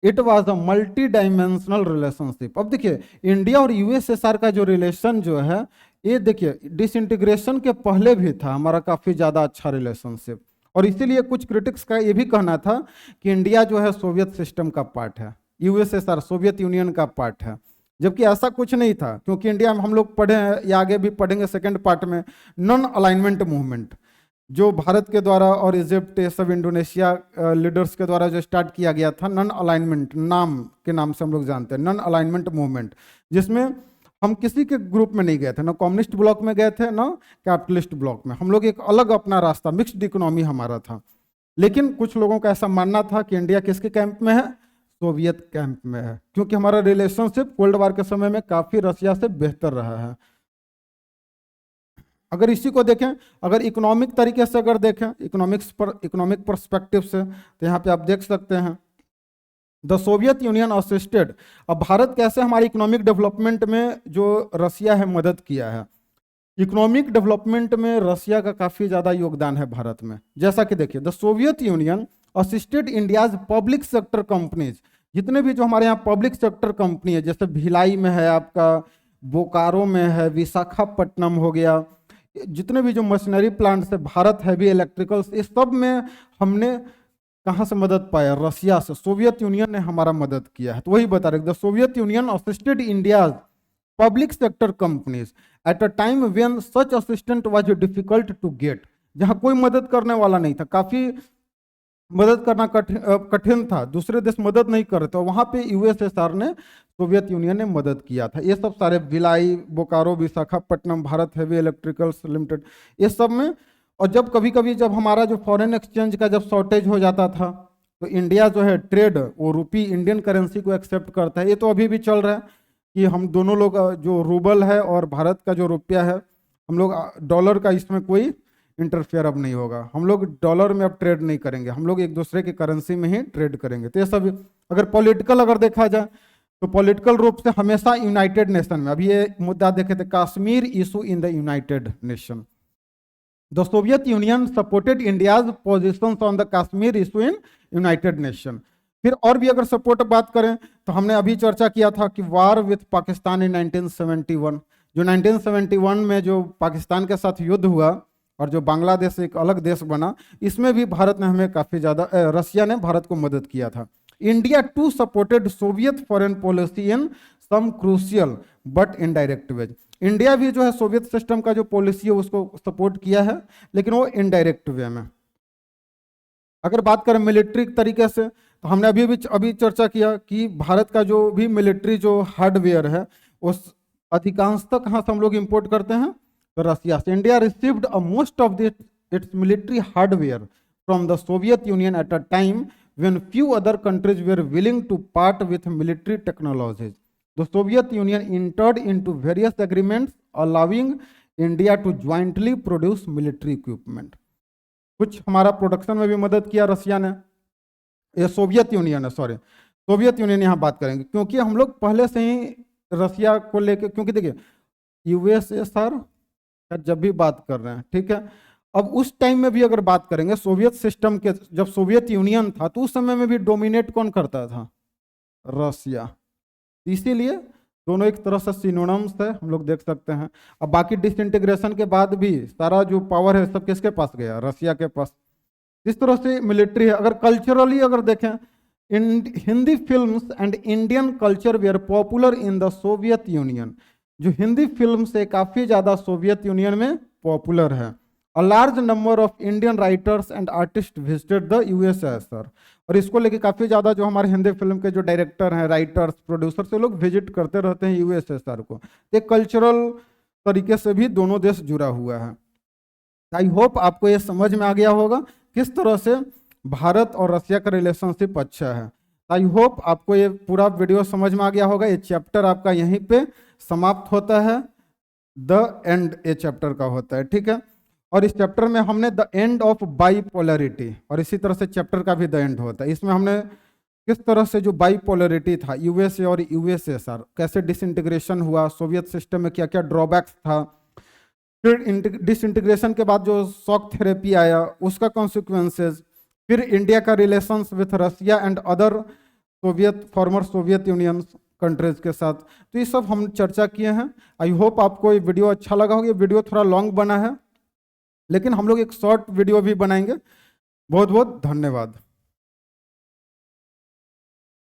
It was a multi-dimensional relationship. अब देखिए India और USSR का जो relation जो है, ये देखिए disintegration के पहले भी था हमारा काफ़ी ज़्यादा अच्छा रिलेशनशिप, और इसीलिए कुछ क्रिटिक्स का ये भी कहना था कि इंडिया जो है सोवियत सिस्टम का पार्ट है, यूएसएसआर सोवियत यूनियन का पार्ट है, जबकि ऐसा कुछ नहीं था। क्योंकि इंडिया में हम लोग पढ़े हैं या आगे भी पढ़ेंगे सेकेंड पार्ट में, नॉन अलाइनमेंट मूवमेंट जो भारत के द्वारा और इजिप्ट ये सब इंडोनेशिया लीडर्स के द्वारा जो स्टार्ट किया गया था, नॉन अलाइनमेंट नाम के नाम से हम लोग जानते हैं, नॉन अलाइनमेंट मूवमेंट, जिसमें हम किसी के ग्रुप में नहीं गए थे, ना कम्युनिस्ट ब्लॉक में गए थे ना कैपिटलिस्ट ब्लॉक में। हम लोग एक अलग अपना रास्ता, मिक्स्ड इकोनॉमी हमारा था। लेकिन कुछ लोगों का ऐसा मानना था कि इंडिया किसके कैंप में है? सोवियत कैंप में है, क्योंकि हमारा रिलेशनशिप कोल्ड वार के समय में काफ़ी रसिया से बेहतर रहा है। अगर इसी को देखें, अगर इकोनॉमिक तरीके से अगर देखें, इकोनॉमिक पर्सपेक्टिव से, तो यहाँ पे आप देख सकते हैं द सोवियत यूनियन असिस्टेड। अब भारत कैसे हमारी इकोनॉमिक डेवलपमेंट में जो रसिया है मदद किया है, इकोनॉमिक डेवलपमेंट में रसिया का काफ़ी ज़्यादा योगदान है भारत में। जैसा कि देखिए the Soviet Union assisted India's public sector companies, जितने भी जो हमारे यहाँ पब्लिक सेक्टर कंपनी है, जैसे भिलाई में है आपका, बोकारो में है, विशाखापट्टनम हो गया, जितने भी जो मशीनरी प्लांट्स है, भारत हैवी इलेक्ट्रिकल्स, इस सब में हमने कहाँ से मदद पाया? रसिया से। सोवियत यूनियन ने हमारा मदद किया है। तो वही बता रहे the Soviet Union assisted India's public sector companies at a time when such assistant was difficult to get. जहाँ कोई मदद करने वाला नहीं था, काफ़ी मदद करना कठिन था, दूसरे देश मदद नहीं कर रहे थे, वहाँ पे यूएसएसआर ने, सोवियत यूनियन ने मदद किया था। ये सब सारे Bhilai, Bokaro, Visakhapatnam, Bharat heavy electricals limited, ये सब में। और जब कभी कभी जब हमारा जो फॉरेन एक्सचेंज का जब शॉर्टेज हो जाता था, तो इंडिया जो है ट्रेड, वो रुपी इंडियन करेंसी को एक्सेप्ट करता है। ये तो अभी भी चल रहा है कि हम दोनों लोग, जो रूबल है और भारत का जो रुपया है, हम लोग डॉलर का इसमें कोई इंटरफेयर अब नहीं होगा। हम लोग डॉलर में अब ट्रेड नहीं करेंगे, हम लोग एक दूसरे की करेंसी में ही ट्रेड करेंगे। तो ये सब अगर पॉलिटिकल अगर देखा जाए तो पॉलिटिकल रूप से हमेशा यूनाइटेड नेशन में, अभी ये मुद्दा देखे थे Kashmir issue in the United nation, the Soviet union supported India's positions on the Kashmir issue in United nation. फिर और भी अगर सपोर्ट बात करें तो हमने अभी चर्चा किया था कि वार विथ पाकिस्तान इन 1971, जो 1971 में जो पाकिस्तान के साथ युद्ध हुआ और जो बांग्लादेश एक अलग देश बना, इसमें भी भारत ने हमें काफ़ी ज़्यादा, रसिया ने भारत को मदद किया था। India too supported Soviet foreign policy in some crucial but indirect ways. इंडिया भी जो है सोवियत सिस्टम का जो पॉलिसी है उसको सपोर्ट किया है, लेकिन वो इनडायरेक्ट वे में। अगर बात करें मिलिट्री तरीके से, तो हमने अभी चर्चा किया कि भारत का जो भी मिलिट्री जो हार्डवेयर है, उस अधिकांशतः कहाँ से हम लोग इंपोर्ट करते हैं? तो रसिया से। India received a most of it's military hardware from the Soviet union eight a time when few other countries were willing to part with military technologies. The Soviet Union entered into various agreements allowing India to jointly produce military equipment. कुछ हमारा production में भी मदद किया रसिया ने, ये Soviet union है, sorry Soviet union यहाँ बात करेंगे, क्योंकि हम लोग पहले से ही रसिया को लेके, क्योंकि देखिए यूएसएसआर का जब भी बात कर रहे हैं, ठीक है, अब उस टाइम में भी अगर बात करेंगे सोवियत सिस्टम के, जब सोवियत यूनियन था तो उस समय में भी डोमिनेट कौन करता था? रसिया। इसीलिए दोनों एक तरह से सिनोनिम्स है, हम लोग देख सकते हैं। अब बाकी डिसइंटीग्रेशन के बाद भी सारा जो पावर है सब किसके पास गया? रसिया के पास। इस तरह से मिलिट्री है। अगर कल्चरली अगर देखें, Hindi films and Indian culture were popular in the Soviet Union. जो हिंदी फिल्म से काफ़ी ज़्यादा सोवियत यूनियन में पॉपुलर है। A large number of Indian writers and artist visited the USSR. और इसको लेके काफ़ी ज़्यादा जो हमारे हिंदी फिल्म के जो डायरेक्टर हैं, राइटर्स, प्रोड्यूसर से लोग विजिट करते रहते हैं यूएसएसआर को। एक कल्चरल तरीके से भी दोनों देश जुड़ा हुआ है। आई होप आपको ये समझ में आ गया होगा किस तरह से भारत और रसिया का रिलेशनशिप अच्छा है। आई होप आपको ये पूरा वीडियो समझ में आ गया होगा। ये चैप्टर आपका यहीं पे समाप्त होता है। द एंड ये चैप्टर का होता है, ठीक है। और इस चैप्टर में हमने द एंड ऑफ बाईपोलरिटी, और इसी तरह से चैप्टर का भी द एंड होता है। इसमें हमने किस तरह से जो बाईपोलरिटी था, यूएसए और यूएसएसआर, कैसे डिसइंटीग्रेशन हुआ, सोवियत सिस्टम में क्या क्या ड्रॉबैक्स था, फिर डिसइंटीग्रेशन के बाद जो शॉक थेरेपी आया उसका कॉन्सिक्वेंसेस, फिर इंडिया का relations with Russia and other Soviet, former Soviet Union countries के साथ, तो ये सब हम चर्चा किए हैं। आई होप आपको ये वीडियो अच्छा लगा होगा। ये वीडियो थोड़ा लॉन्ग बना है, लेकिन हम लोग एक शॉर्ट वीडियो भी बनाएंगे। बहुत बहुत धन्यवाद।